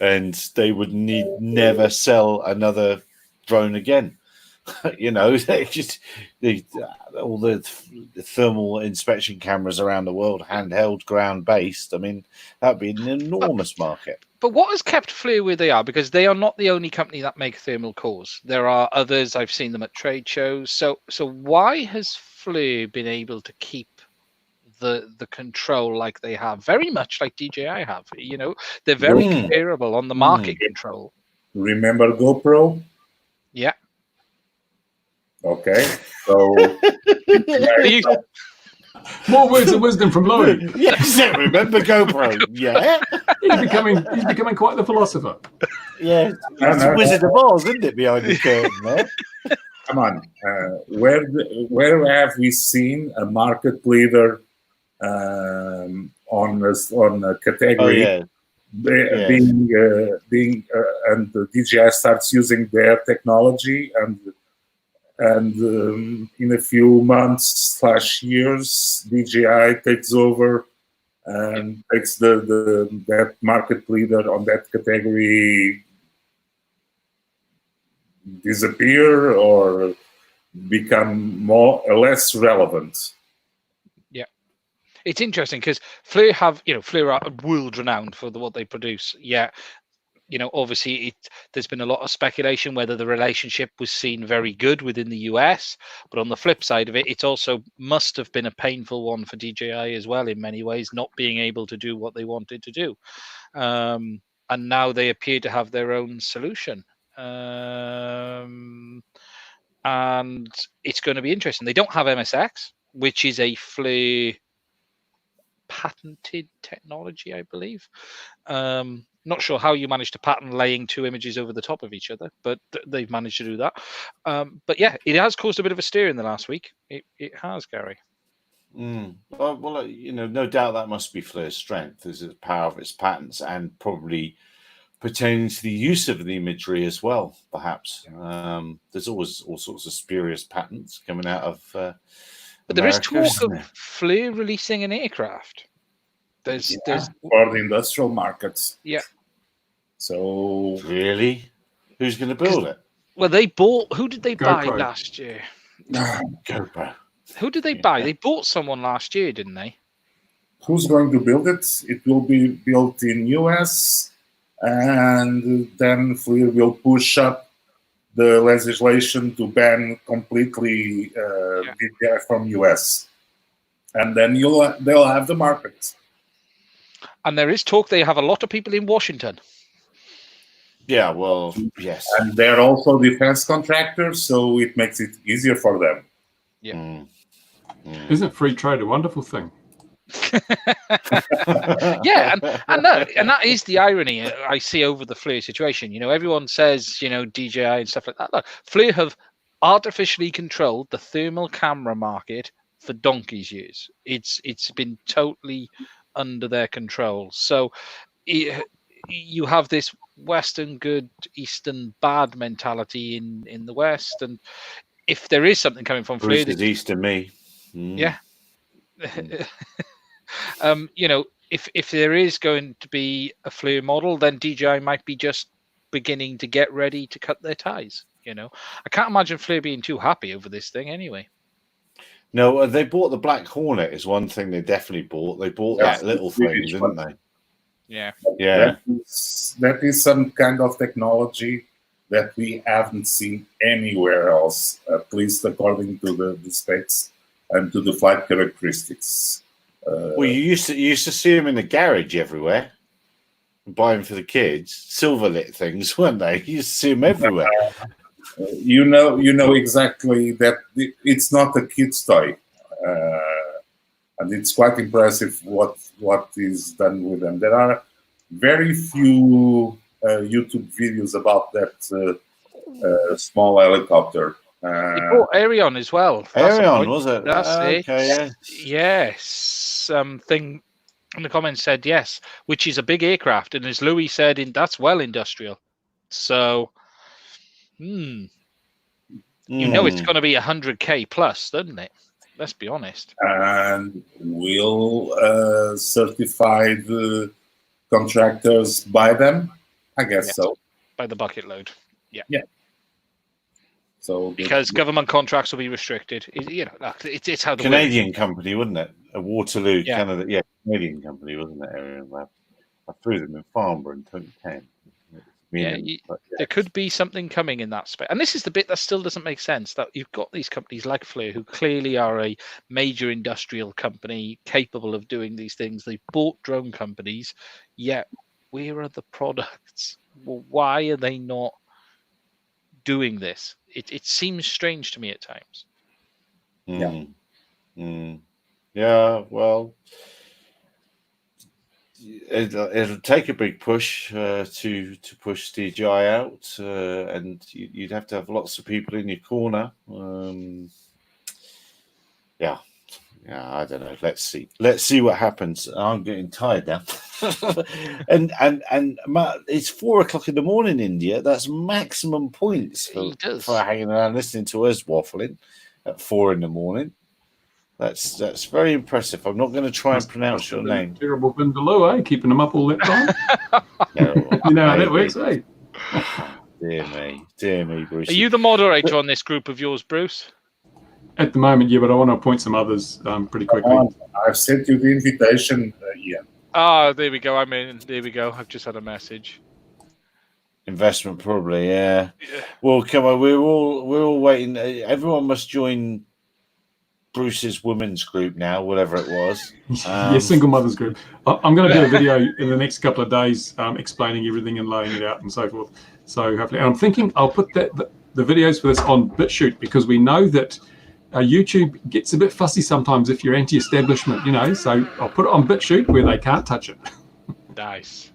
and they would never sell another drone again. You know, they just all the thermal inspection cameras around the world, handheld, ground-based. I mean, that'd be an enormous market. But what has kept FLIR where they are? Because they are not the only company that make thermal cores. There are others. I've seen them at trade shows. So why has FLIR been able to keep the control like they have? Very much like DJI have. You know, they're very comparable on the market control. Remember GoPro? Yeah. Okay. So more words of wisdom from Louis. Yes, remember GoPro? Yeah. He's becoming quite the philosopher. Yeah, it's a Wizard of Oz, isn't it, behind the curtain there? Come on, where have we seen a market leader on a category being and the DJI starts using their technology and in a few months/years, DJI takes over and takes that market leader on that category disappear or become more or less relevant. Yeah, it's interesting because FLIR are world renowned for what they produce. Yeah. You know, obviously, there's been a lot of speculation whether the relationship was seen very good within the US. But on the flip side of it, it also must have been a painful one for DJI as well in many ways, not being able to do what they wanted to do. And now they appear to have their own solution. And it's going to be interesting. They don't have MSX, which is a FLIR patented technology, I believe. Not sure how you managed to patent laying two images over the top of each other, but they've managed to do that. But yeah, it has caused a bit of a stir in the last week. It has, Gary. Well, you know, no doubt that must be FLIR's strength, is the power of its patents and probably pertaining to the use of the imagery as well, perhaps. There's always all sorts of spurious patents coming out of but there is talk of FLIR releasing an aircraft. There's for the industrial markets. Yeah. So really, who's going to build it? Well, they bought. Who did they buy GoPro. last year? GoPro. Who did they buy? They bought someone last year, didn't they? Who's going to build it? It will be built in US, and then FLIR will push up the legislation to ban completely DJI from US, and then they'll have the market. And there is talk they have a lot of people in Washington. Yeah, well, yes. And they're also defense contractors, so it makes it easier for them. Yeah. Isn't free trade a wonderful thing? Yeah, and that is the irony I see over the FLIR situation. You know, everyone says, you know, DJI and stuff like that. Look, FLIR have artificially controlled the thermal camera market for donkey's years. It's been totally under their control. So you have this Western good, Eastern bad mentality in the West, and if there is something coming from FLIR, East to me. Yeah. You know, if there is going to be a FLIR model, then DJI might be just beginning to get ready to cut their ties. You know, I can't imagine FLIR being too happy over this thing anyway. No, they bought the Black Hornet is one thing they definitely bought. They bought that little thing, didn't they? Yeah. Yeah. That is some kind of technology that we haven't seen anywhere else, at least according to the specs and to the flight characteristics. Well, you used to see them in the garage everywhere, buy them for the kids. Silver lit things, weren't they? You used to see them everywhere. You know exactly that it's not a kid's toy, and it's quite impressive what is done with them. There are very few YouTube videos about that small helicopter. They bought Arion as well. Arion, was it? That's it. Okay, Yes. Thing in the comments said yes, which is a big aircraft, and as Louis said, that's well industrial. So, you know, it's going to be 100K plus, doesn't it? Let's be honest. And will certified contractors buy them? I guess so. By the bucket load. Yeah. Yeah. So because government contracts will be restricted. You know, it's how the Canadian company, wasn't it? A Waterloo, Canada. Yeah, Canadian company, wasn't it? I flew them in Farnborough in 2010. There could be something coming in that space. And this is the bit that still doesn't make sense, that you've got these companies like FLIR who clearly are a major industrial company capable of doing these things. They've bought drone companies, yet where are the products? Well, why are they not doing this? It seems strange to me at times. Yeah, well, it'll take a big push to push DJI out, and you'd have to have lots of people in your corner. Yeah, I don't know. Let's see what happens. I'm getting tired now. and it's 4 o'clock in the morning, India. That's maximum points for hanging around listening to us waffling at 4 in the morning. That's very impressive. I'm not going to try and pronounce your name. Terrible Vindaloo, eh? Keeping them up all that time. You know how that works, eh? Dear me, Bruce. Are you the moderator on this group of yours, Bruce? At the moment, yeah, but I want to appoint some others pretty quickly. I've sent you the invitation, Ian. Ah, there we go. I'm in. There we go. I've just had a message. Investment, probably, yeah. Well, come on, we're all waiting. Everyone must join Bruce's women's group now, whatever it was. Single mothers group. I'm going to do a video in the next couple of days explaining everything and laying it out and so forth. So hopefully, and I'm thinking I'll put the videos for this on BitChute, because we know that YouTube gets a bit fussy sometimes if you're anti-establishment, you know. So I'll put it on BitChute where they can't touch it. Nice.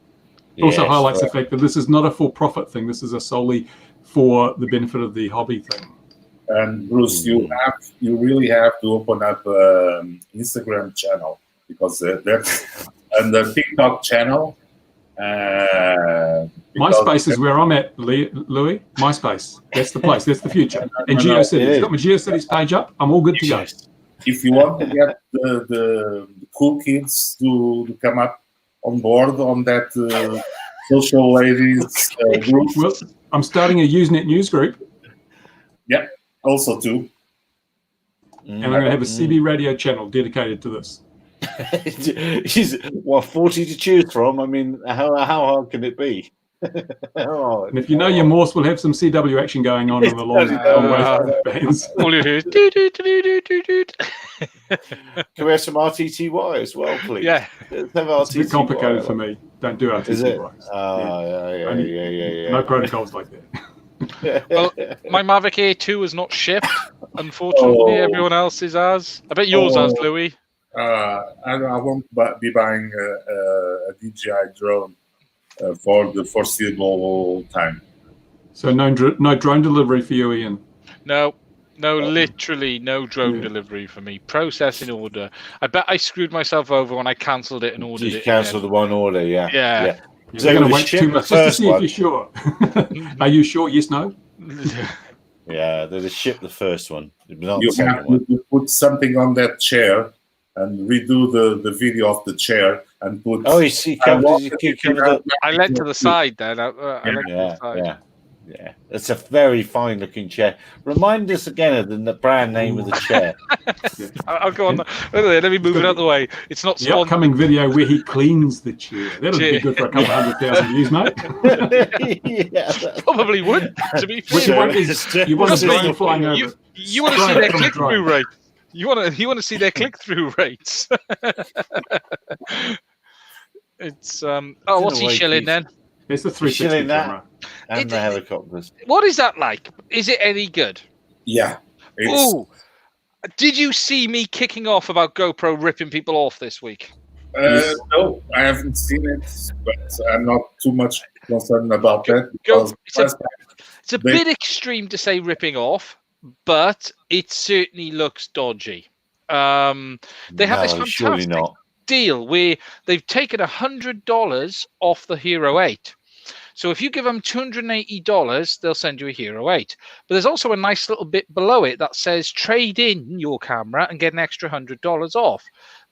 It also highlights the fact that this is not a for-profit thing. This is a solely for the benefit of the hobby thing. And Bruce, you really have to open up Instagram channel, because that's and the TikTok channel. MySpace is where I'm at, Louis. MySpace, that's the place. That's the future. And GeoCities, got my GeoCities page up. I'm all good to go. If you want to get the cool kids to come up on board on that social ladies group, well, I'm starting a Usenet news group. Yeah. Also too. And I'm going to have a CB radio channel dedicated to this. She's 40 to choose from. I mean, how hard can it be? And if you know your Morse, we'll have some CW action going on in the long ways. All you hear is Can we have some RTTY as well, please? Yeah. It's a bit complicated for me. Don't do RTTY. Yeah. No protocols like that. Well, my Mavic Air 2 is not shipped, unfortunately. Everyone else's has. I bet yours has, Louis. I won't be buying a DJI drone for the foreseeable time. So no drone delivery for you, Ian? No, literally no drone delivery for me. Processing order. I bet I screwed myself over when I cancelled it and ordered it. You cancelled the one order, Yeah. So you're going to wait 2 months just to see if you're sure. Are you sure? Yes, no? Yeah, they ship the first one. You have to put something on that chair and redo the video of the chair and put. Oh, you see, I I led to the side then. I led to the yeah, side. yeah. It's a very fine looking chair. Remind us again of the brand name of the chair. I'll go on. Let me move it out of the way. It's not The upcoming video where he cleans the chair. That'll be good for a couple 100,000 views, mate. Yeah, Probably would, to be What fair. you want a drone flying over. You want to see their From a drone. click-through rate. You want to see their click-through rates. It's what's he shilling then? It's the 360 Shilling that. camera. and the helicopters. What is that like? Is it any good? Yeah. Oh, did you see me kicking off about GoPro ripping people off this week? No, I haven't seen it, but I'm not too much concerned about that. It's a bit extreme to say ripping off, but it certainly looks dodgy. They have this fantastic deal where they've taken $100 off the Hero 8. So if you give them $280, they'll send you a Hero 8. But there's also a nice little bit below it that says trade in your camera and get an extra $100 off.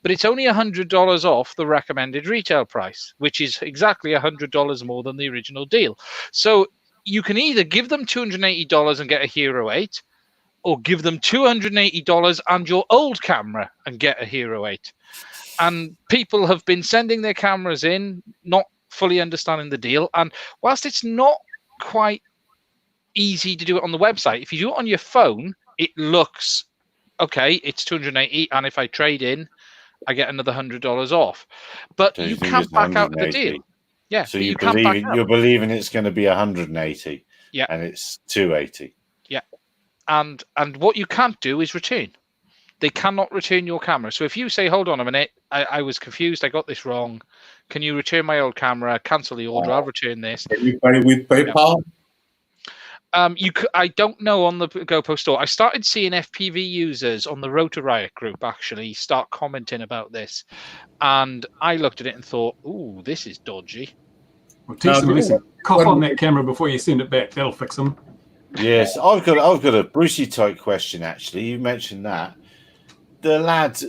But it's only $100 off the recommended retail price, which is exactly $100 more than the original deal. So you can either give them $280 and get a Hero 8, or give them $280 and your old camera and get a Hero 8. And people have been sending their cameras in, not fully understanding the deal. And whilst it's not quite easy to do it on the website, if you do it on your phone, it looks okay. It's $280, and if I trade in, I get another $100 off. But So you can't back out of the deal. Yeah. So you're believing it's going to be 180. Yeah. And it's 280. Yeah. And what you can't do is return. They cannot return your camera. So if you say, hold on a minute, I was confused, I got this wrong. Can you return my old camera? Cancel the order. I'll return this. Can you pay with PayPal? I don't know on the GoPro store. I started seeing FPV users on the Rotor Riot group actually start commenting about this, and I looked at it and thought, "Ooh, this is dodgy." Well, teach them a lesson. Cough on that camera before you send it back. That'll fix them. Yes, I've got a Brucey type question actually. You mentioned that. The lad,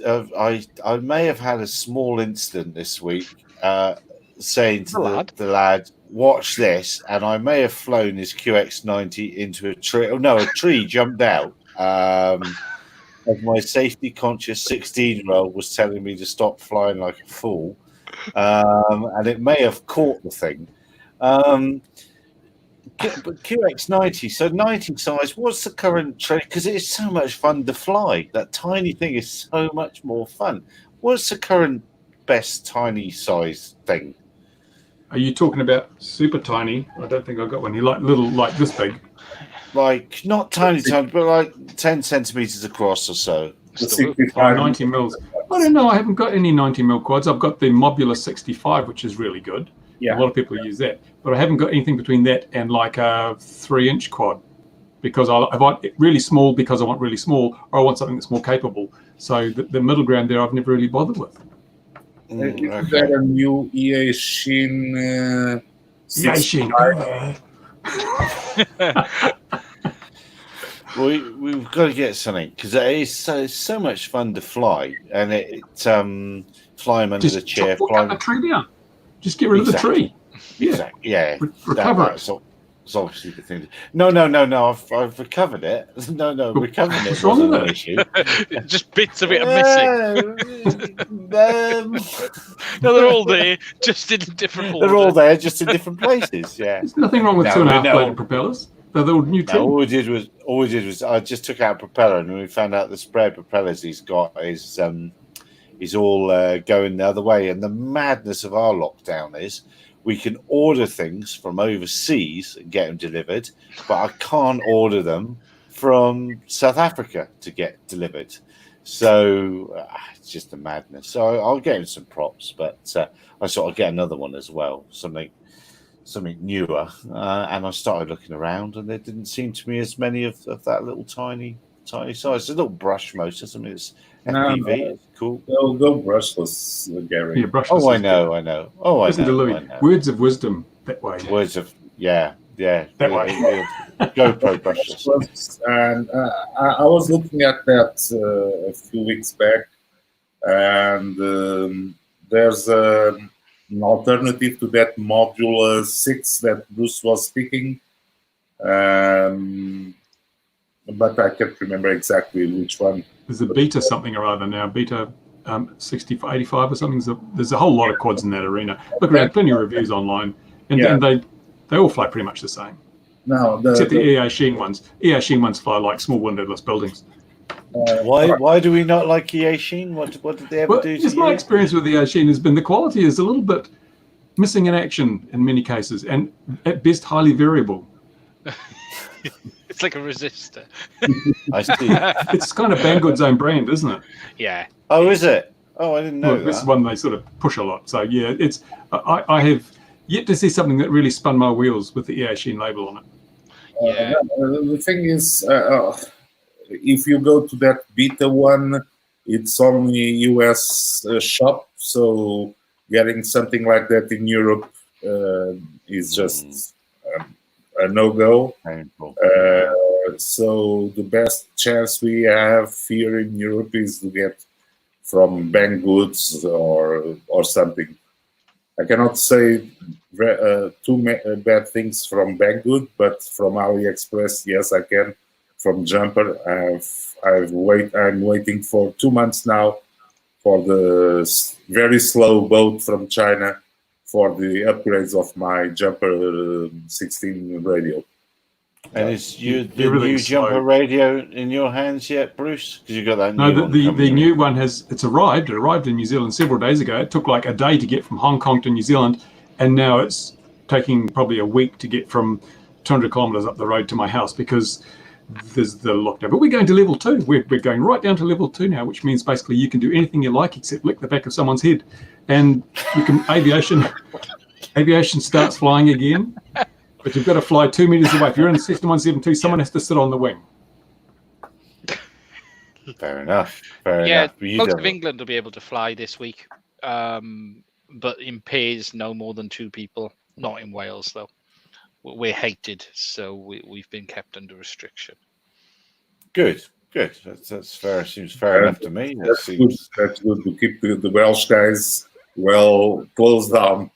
I may have had a small incident this week saying to the lad, watch this, and I may have flown his QX90 into a tree. Oh no, a tree jumped out. As my safety conscious 16-year-old was telling me to stop flying like a fool, and it may have caught the thing. But QX90, so 90 size, what's the current trend? Because it's so much fun to fly. That tiny thing is so much more fun. What's the current best tiny size thing? Are you talking about super tiny? I don't think I've got one. You like little, like this big? Like, not tiny, but like 10 centimeters across or so. 90 mils. I don't know. I haven't got any 90 mil quads. I've got the Mobular 65, which is really good. Yeah. A lot of people use that. But I haven't got anything between that and like a 3-inch quad, because I want it really small because I want really small, or I want something that's more capable. So the middle ground there I've never really bothered with. Is there a new EA Shin? EA Shin. We've got to get something, because it is so much fun to fly, and fly them under the chair. Cut the tree down. Just get rid of the tree. Exactly. Yeah. Recover it. It's obviously the thing. No. I've recovered it. No. Recovering it wasn't an issue. Just bits of it are missing. No, they're all there, just in different order. They're all there, just in different places. Yeah. There's nothing wrong with 2.5 bladed propellers. They're all new trim. All we did was I just took out a propeller, and we found out the spare propellers he's got is all going the other way. And the madness of our lockdown is we can order things from overseas and get them delivered, but I can't order them from South Africa to get delivered. So it's just a madness. So I'll get him some props, but I thought I'd get another one as well, something newer. And I started looking around, and there didn't seem to be as many of that little tiny size. It's a little brush motor. I mean, it's FPV. It's cool. Go brushless, Gary. Yeah, brushless. Oh, I know. Listen to Louis. Words of wisdom that way. Words of that way. GoPro brushless. And I was looking at that a few weeks back. and there's an alternative to that module 6 that Bruce was speaking, but I can't remember exactly which one. There's a beta something or other now, beta 85 or something. There's a whole lot of quads in that arena. Look around, plenty of reviews online, and they all fly pretty much the same. No, except the EA Sheen ones. EA Sheen ones fly like small windowless buildings. Why do we not like EA Sheen? What did they ever do to just you? my experience with EA Sheen has been the quality is a little bit missing in action in many cases, and at best highly variable. It's like a resistor. I see. It's kind of Banggood's own brand, isn't it? Yeah. Oh, is it? Oh, I didn't know that. This is one they sort of push a lot. So yeah, it's I have yet to see something that really spun my wheels with the EA Sheen label on it. Yeah. The thing is, if you go to that beta one, it's only US shop, so getting something like that in Europe is just a no-go. So the best chance we have here in Europe is to get from Banggood's or something. I cannot say too bad things from Banggood, but from AliExpress, yes, I can. From Jumper, I'm waiting for 2 months now for the very slow boat from China for the upgrades of my Jumper 16 radio. And is the new Jumper radio in your hands yet, Bruce? Because you got that new one. The new one it's arrived. It arrived in New Zealand several days ago. It took like a day to get from Hong Kong to New Zealand, and now it's taking probably a week to get from 200 kilometers up the road to my house because there's the lockdown. But we're going to level 2. We're going right down to level 2 now, which means basically you can do anything you like except lick the back of someone's head, and you can aviation starts flying again. But you've got to fly 2 meters away. If you're in Cessna 172, someone has to sit on the wing. Fair enough. Fair enough. Most of England will be able to fly this week, but in pairs, no more than 2 people. Not in Wales, though. We're hated, so we've been kept under restriction. Good. That's fair. Seems fair enough to me. That's good to keep the Welsh guys well closed down.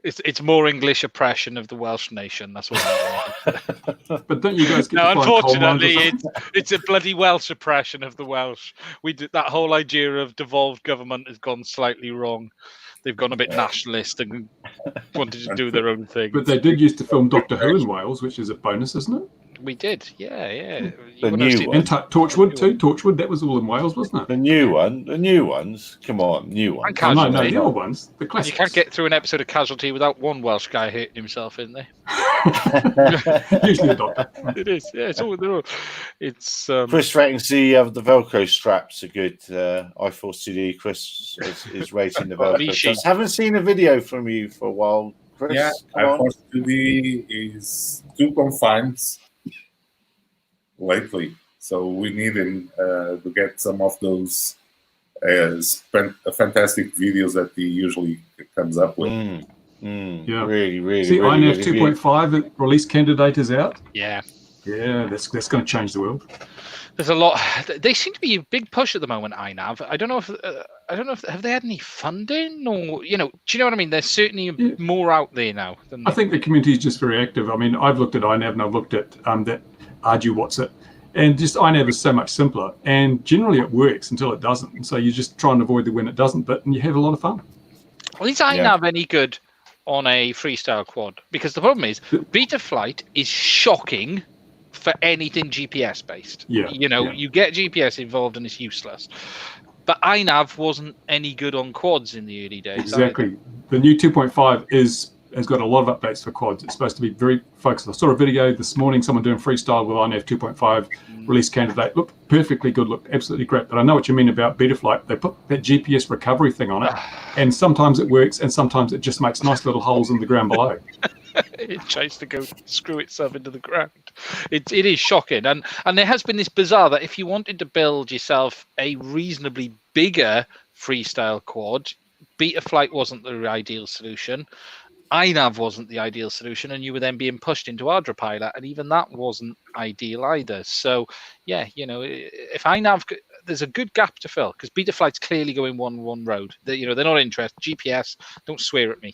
It's more English oppression of the Welsh nation. That's what I mean. But don't you guys get No, to find coal mines or unfortunately, something? it's a bloody Welsh oppression of the Welsh. That whole idea of devolved government has gone slightly wrong. They've gone a bit nationalist and wanted to do their own thing. But they did used to film Doctor Who in Wales, which is a bonus, isn't it? We did, yeah. The new one. And Torchwood too. Torchwood, that was all in Wales, wasn't it? The new ones. Come on, new ones. Oh, no, the old ones, the classics. You can't get through an episode of Casualty without one Welsh guy hitting himself in there. Usually a doctor. It is, yeah. It's Chris reckons the Velcro straps are good. I4 CD. Chris is rating the Velcro straps. Haven't seen a video from you for a while, Chris. Yeah, I4 CD is too confined lately, so we need him to get some of those fantastic videos that he usually comes up with. Yeah, really. See, INAV 2.5 release candidate is out. Yeah, that's going to change the world. There's a lot. They seem to be a big push at the moment. INAV. I don't know if have they had any funding or do you know what I mean? There's certainly more out there now. I think the community is just very active. I mean, I've looked at INAV and I've looked at that Ardu What's It, and just INAV is so much simpler. And generally it works until it doesn't. And so you just try and avoid the when it doesn't, but you have a lot of fun. Well, is INAV any good on a freestyle quad? Because the problem is beta flight is shocking for anything GPS based. You get GPS involved and it's useless. But INAV wasn't any good on quads in the early days. Exactly. The new 2.5 has got a lot of updates for quads. It's supposed to be very focused. I saw a video this morning, someone doing freestyle with INAV 2.5 release candidate. Looked perfectly good, looked absolutely great. But I know what you mean about beta flight. They put that GPS recovery thing on it, and sometimes it works, and sometimes it just makes nice little holes in the ground below. It tries to go screw itself into the ground. It is shocking, and there has been this bizarre that if you wanted to build yourself a reasonably bigger freestyle quad, beta flight wasn't the ideal solution. INAV wasn't the ideal solution, and you were then being pushed into Ardra and even that wasn't ideal either. So, yeah, if INAV, there's a good gap to fill, because Betaflight's clearly going one road. They're not interested. GPS, don't swear at me.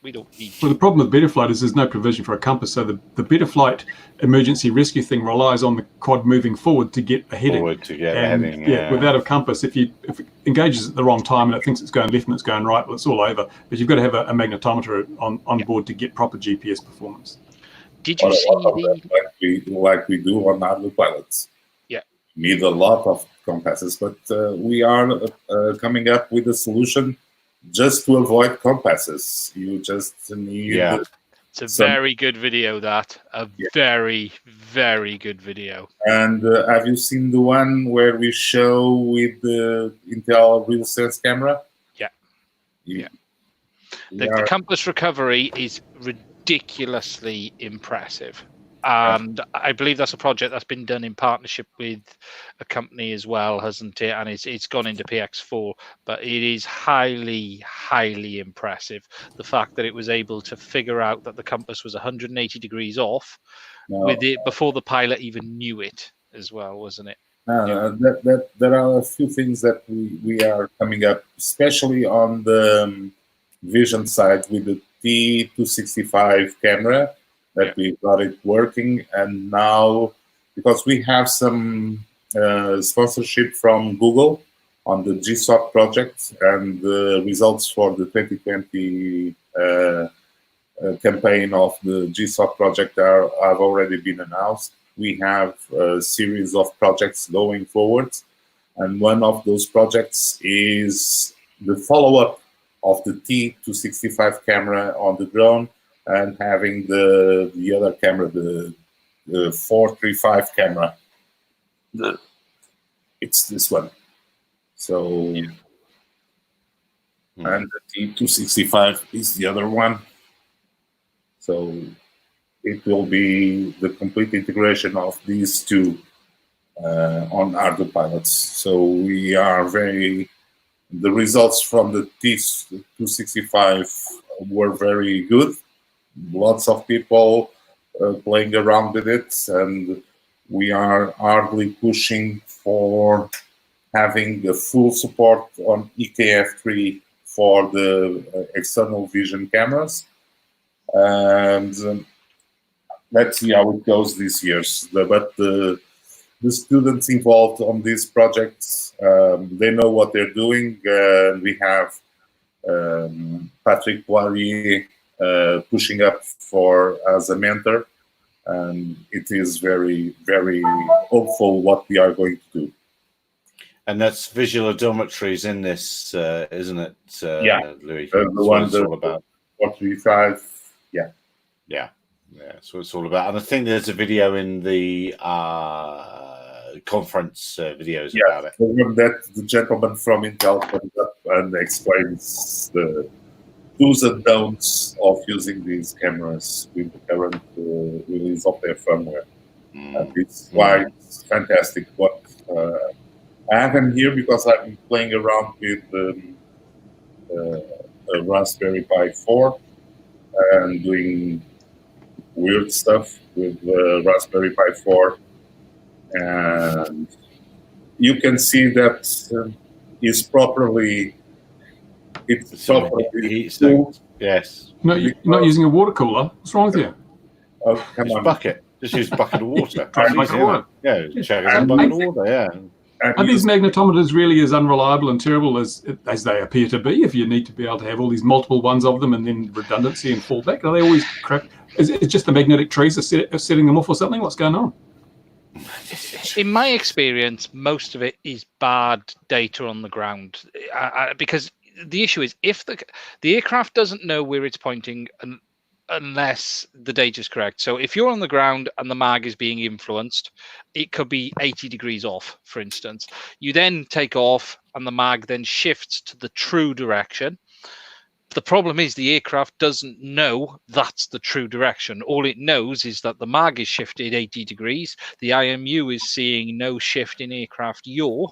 We don't need. Well, the problem with Betaflight is there's no provision for a compass, so the Betaflight emergency rescue thing relies on the quad moving forward to get a heading. Without a compass, if it engages at the wrong time and it thinks it's going left and it's going right, well, it's all over. But you've got to have a magnetometer on board to get proper GPS performance. Did you see like we do on autopilots? Yeah, need a lot of compasses, but we are coming up with a solution just to avoid compasses. You just need. It's a very good video. Very, very good video. And have you seen the one where we show with the Intel RealSense camera? Yeah. The compass recovery is ridiculously impressive. And I believe that's a project that's been done in partnership with a company as well, hasn't it? And it's gone into PX4, but it is highly, highly impressive. The fact that it was able to figure out that the compass was 180 degrees off with it before the pilot even knew it as well, wasn't it? There are a few things that we are coming up, especially on the vision side with the T265 camera. That we got it working, and now because we have some sponsorship from Google on the GSOC project, and the results for the 2020 campaign of the GSOC project have already been announced. We have a series of projects going forward, and one of those projects is the follow-up of the T265 camera on the drone, and having the other camera, the 435 camera. It's this one. So, and the T265 is the other one. So it will be the complete integration of these two on autopilots. So we are the results from the T265 were very good. Lots of people playing around with it, and we are hardly pushing for having the full support on EKF3 for the external vision cameras. And let's see how it goes this year. But the students involved on these projects, they know what they're doing. We have Patrick Poirier pushing up as a mentor, and it is very, very hopeful what we are going to do. And that's visual odometries in this, isn't it, Louis? The one it's all about. 435, yeah. That's what it's all about. And I think there's a video in the conference videos about it. That the gentleman from Intel comes up and explains the do's and don'ts of using these cameras with the current release of their firmware. And it's quite fantastic. What I have him here because I've been playing around with a Raspberry Pi 4 and doing weird stuff with Raspberry Pi 4. And you can see that it's properly. Yes. No, you're not using a water cooler. What's wrong with you? Oh, come on. Bucket. Just use a bucket of water. Bucket of water. Yeah, check a bucket of water. Yeah. Are these magnetometers really as unreliable and terrible as they appear to be? If you need to be able to have all these multiple ones of them and then redundancy and fallback, are they always crap? Is it just the magnetic trees are setting them off or something? What's going on? In my experience, most of it is bad data on the ground, because the issue is if the aircraft doesn't know where it's pointing unless the data is correct. So if you're on the ground and the mag is being influenced, it could be 80 degrees off, for instance. You then take off and the mag then shifts to the true direction. The problem is the aircraft doesn't know that's the true direction. All it knows is that the mag is shifted 80 degrees. The IMU is seeing no shift in aircraft yaw.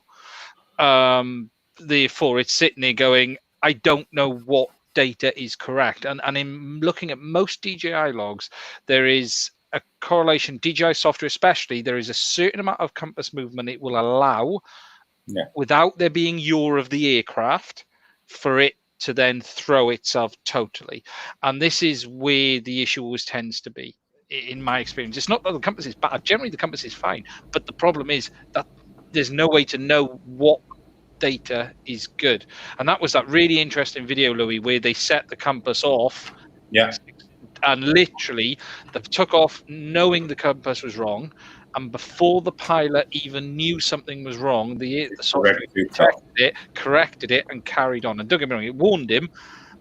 Therefore, it's sitting there going, I don't know what data is correct. And in looking at most DJI logs, there is a correlation, DJI software especially, there is a certain amount of compass movement it will allow without there being yaw of the aircraft for it to then throw itself totally. And this is where the issue always tends to be, in my experience. It's not that the compass is bad. Generally, the compass is fine. But the problem is that there's no way to know what data is good. And that was that really interesting video, Louis, where they set the compass off. Yeah. And literally, they took off knowing the compass was wrong. And before the pilot even knew something was wrong, the software corrected it, and carried on. And don't get me wrong, it warned him,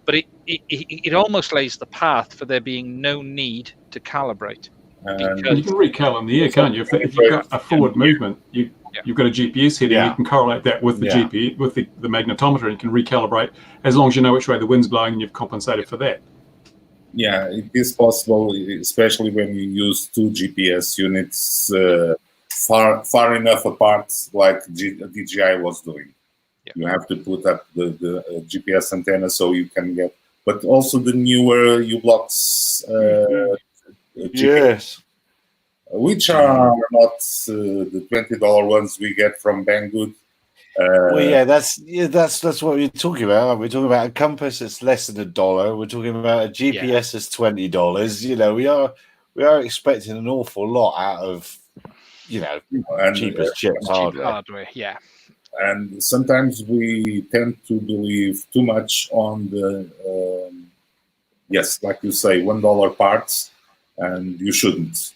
but it almost lays the path for there being no need to calibrate. You can recal in the air, can't you? If you've got a forward movement, you've got a GPS heading, you can correlate that with the GPS, with the magnetometer, and you can recalibrate as long as you know which way the wind's blowing and you've compensated for that. Yeah, it is possible, especially when you use two GPS units far enough apart, like DJI was doing. Yeah. You have to put up the GPS antenna so you can get, but also the newer U-blocks yes, which are not the $20 ones we get from Banggood. Well, that's what we're talking about. We're talking about a compass that's less than $1. We're talking about a GPS that's $20. You know, we are expecting an awful lot out of and cheapest chips hardware. Yeah. And sometimes we tend to believe too much on the like you say, $1 parts, and you shouldn't.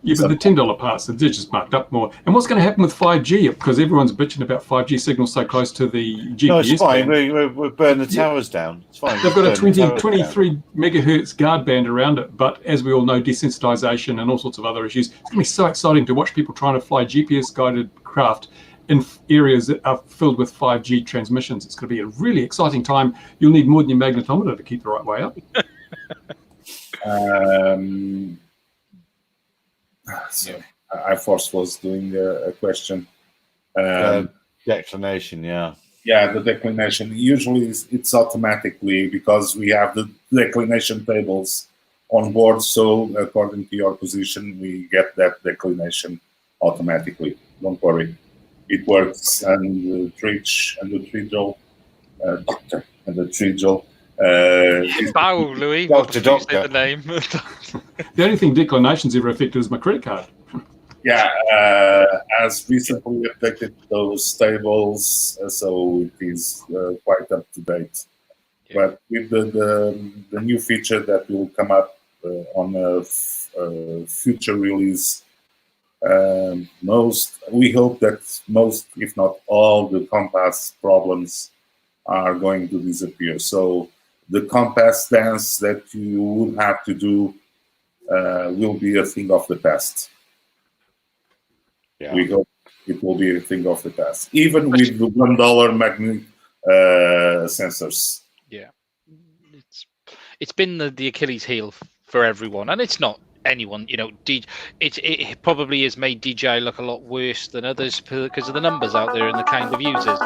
Yeah, but the $10 parts, they're just marked up more. And what's going to happen with 5G? Because everyone's bitching about 5G signals so close to the GPS. No, it's fine. We're burning the towers down. It's fine. They've got a 23 megahertz guard band around it. But as we all know, desensitization and all sorts of other issues. It's going to be so exciting to watch people trying to fly GPS-guided craft in areas that are filled with 5G transmissions. It's going to be a really exciting time. You'll need more than your magnetometer to keep the right way up. So iForce was doing a question. Declination, yeah, the declination. Usually it's automatically because we have the declination tables on board. So according to your position, we get that declination automatically. Don't worry, it works. And the Tridgel, Doctor, and the Tridgel. Bow, Louis. Doctor. The name. The only thing declination's ever affected is my credit card. Yeah, as recently updated those tables, so it is quite up to date. Yeah. But with the new feature that will come up on a future release, we hope that most, if not all, the compass problems are going to disappear. So the compass dance that you would have to do will be a thing of the past. Yeah. We hope it will be a thing of the past, even with the $1 magnet sensors. Yeah, it's been the Achilles heel for everyone, and it's not anyone. It probably has made DJI look a lot worse than others because of the numbers out there and the kind of users.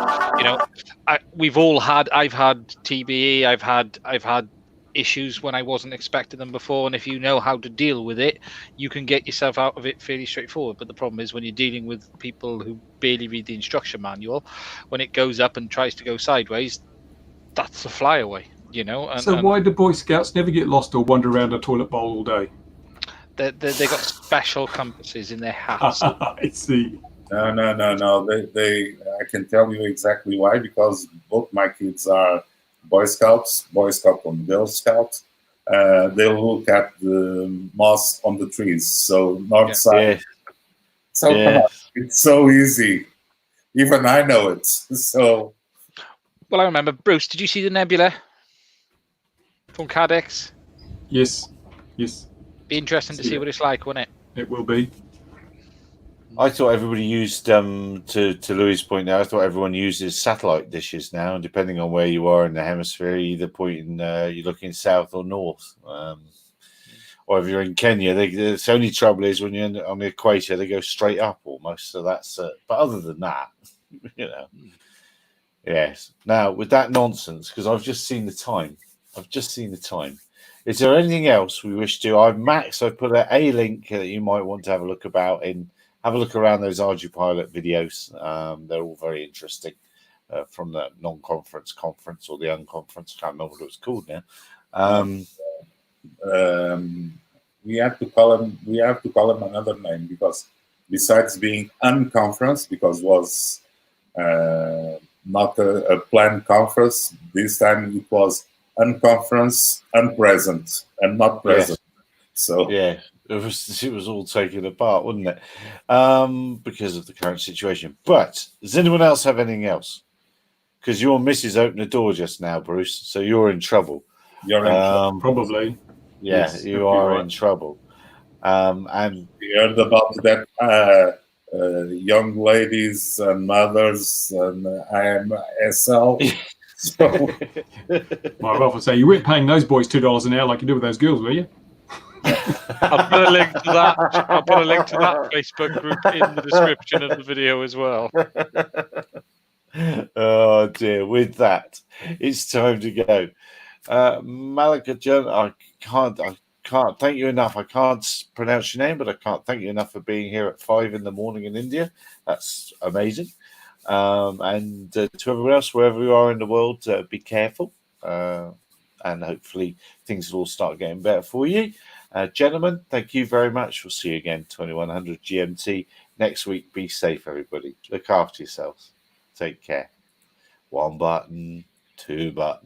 I've had TBE, I've had issues when I wasn't expecting them before, and if you know how to deal with it, you can get yourself out of it fairly straightforward. But the problem is when you're dealing with people who barely read the instruction manual, when it goes up and tries to go sideways, that's a flyaway, So why do Boy Scouts never get lost or wander around a toilet bowl all day? They got special compasses in their hats. I see. No. They I can tell you exactly why, because both my kids are Boy Scouts, Boy Scout and Girl Scout. They look at the moss on the trees, so north side. So come on, it's so easy. Even I know it. So. Well, I remember, Bruce, did you see the nebula from Cadex? Yes. Be interesting to see what it's like, won't it? It will be. I thought everybody used, to Louis' point now, I thought everyone uses satellite dishes now, and depending on where you are in the hemisphere, either pointing, you're looking south or north. Or if you're in Kenya, the only trouble is when you're on the equator, they go straight up almost. So that's, but other than that, Yes. Now, with that nonsense, because I've just seen the time. Is there anything else we wish to? Max, I put a link that you might want to have a look about in have a look around those Arduino videos. They're all very interesting from the non-conference conference or the unconference. I can't remember what it was called now. We have to call them another name, because besides being unconference, because it was not a planned conference, this time it was unconference, unpresent, and not present. So yeah, it was all taken apart, wasn't it? Because of the current situation. But does anyone else have anything else? Because your missus opened the door just now, Bruce, so you're in trouble. you're in Probably. Yeah, Yes, you that'd be are right. in trouble. And we heard about that young ladies and mothers and IMSL. So My wife would say, you weren't paying those boys $2 an hour like you did with those girls, were you? I'll put a link to that. I'll put a link to that Facebook group in the description of the video as well. oh dear, with that, it's time to go. Malika John, I can't thank you enough. I can't pronounce your name, but I can't thank you enough for being here at 5 in the morning in India. That's amazing. And to everyone else, wherever you are in the world, be careful. And hopefully things will all start getting better for you. Gentlemen, thank you very much. We'll see you again, 2100 GMT next week. Be safe, everybody. Look after yourselves. Take care. 1 button, 2 buttons.